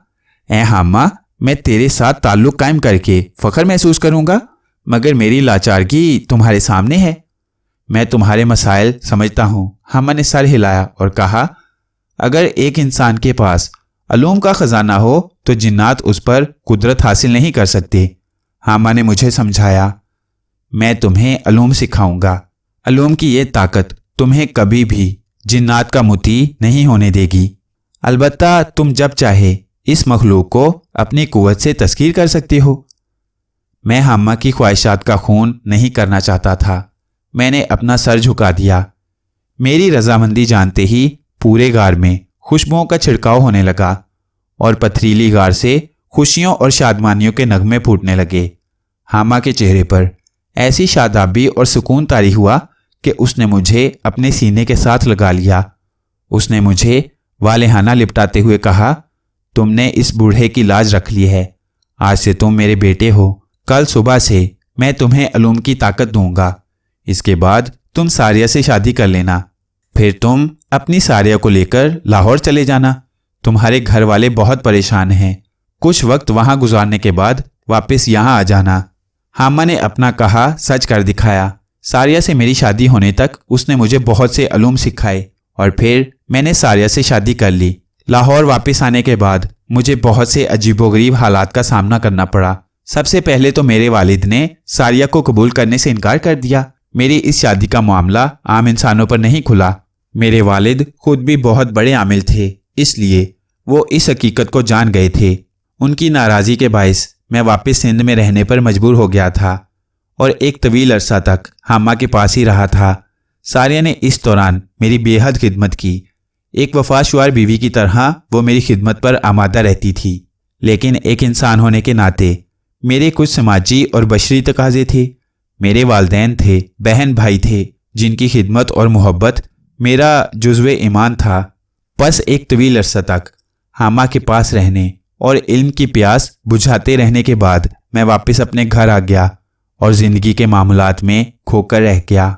اے حامہ، میں تیرے ساتھ تعلق قائم کر کے فخر محسوس کروں گا، مگر میری لاچارگی تمہارے سامنے ہے۔ میں تمہارے مسائل سمجھتا ہوں۔ حامہ نے سر ہلایا اور کہا، اگر ایک انسان کے پاس علوم کا خزانہ ہو تو جنات اس پر قدرت حاصل نہیں کر سکتے۔ حامہ نے مجھے سمجھایا، میں تمہیں علوم سکھاؤں گا۔ علوم کی یہ طاقت تمہیں کبھی بھی جنات کا مطیع نہیں ہونے دے گی۔ البتہ تم جب چاہے اس مخلوق کو اپنی قوت سے تسخیر کر سکتے ہو۔ میں حامہ کی خواہشات کا خون نہیں کرنا چاہتا تھا۔ میں نے اپنا سر جھکا دیا۔ میری رضامندی جانتے ہی پورے غار میں خوشبوؤں کا چھڑکاؤ ہونے لگا اور پتھریلی غار سے خوشیوں اور شادمانیوں کے نغمے پھوٹنے لگے۔ حامہ کے چہرے پر ایسی شادابی اور سکون طاری ہوا کہ اس نے مجھے اپنے سینے کے ساتھ لگا لیا۔ اس نے مجھے والہانہ لپٹاتے ہوئے کہا، تم نے اس بوڑھے کی لاج رکھ لی ہے۔ آج سے تم میرے بیٹے ہو۔ کل صبح سے میں تمہیں علوم کی طاقت دوں گا۔ اس کے بعد تم ساریہ سے شادی کر لینا، پھر تم اپنی ساریہ کو لے کر لاہور چلے جانا۔ تمہارے گھر والے بہت پریشان ہیں۔ کچھ وقت وہاں گزارنے کے بعد واپس یہاں آ جانا۔ حامہ نے اپنا کہا سچ کر دکھایا۔ ساریہ سے میری شادی ہونے تک اس نے مجھے بہت سے علوم سکھائے اور پھر میں نے ساریہ سے شادی کر لی۔ لاہور واپس آنے کے بعد مجھے بہت سے عجیب و غریب حالات کا سامنا کرنا پڑا۔ سب سے پہلے تو میرے والد نے ساریہ کو قبول کرنے سے انکار کر دیا۔ میری اس شادی کا معاملہ عام انسانوں پر نہیں کھلا۔ میرے والد خود بھی بہت بڑے عامل تھے، اس لیے وہ اس حقیقت کو جان گئے تھے۔ ان کی ناراضی کے باعث میں واپس سندھ میں رہنے پر مجبور ہو گیا تھا اور ایک طویل عرصہ تک حامہ کے پاس ہی رہا تھا۔ ساریہ نے اس دوران میری بے حد خدمت کی۔ ایک وفاشوار بیوی کی طرح وہ میری خدمت پر آمادہ رہتی تھی، لیکن ایک انسان ہونے کے ناطے میرے کچھ سماجی اور بشری تقاضے تھے۔ میرے والدین تھے، بہن بھائی تھے جن کی خدمت اور محبت میرا جزو ایمان تھا۔ پس ایک طویل عرصہ تک حامہ کے پاس رہنے اور علم کی پیاس بجھاتے رہنے کے بعد میں واپس اپنے گھر آ گیا اور زندگی کے معاملات میں کھو کر رہ گیا۔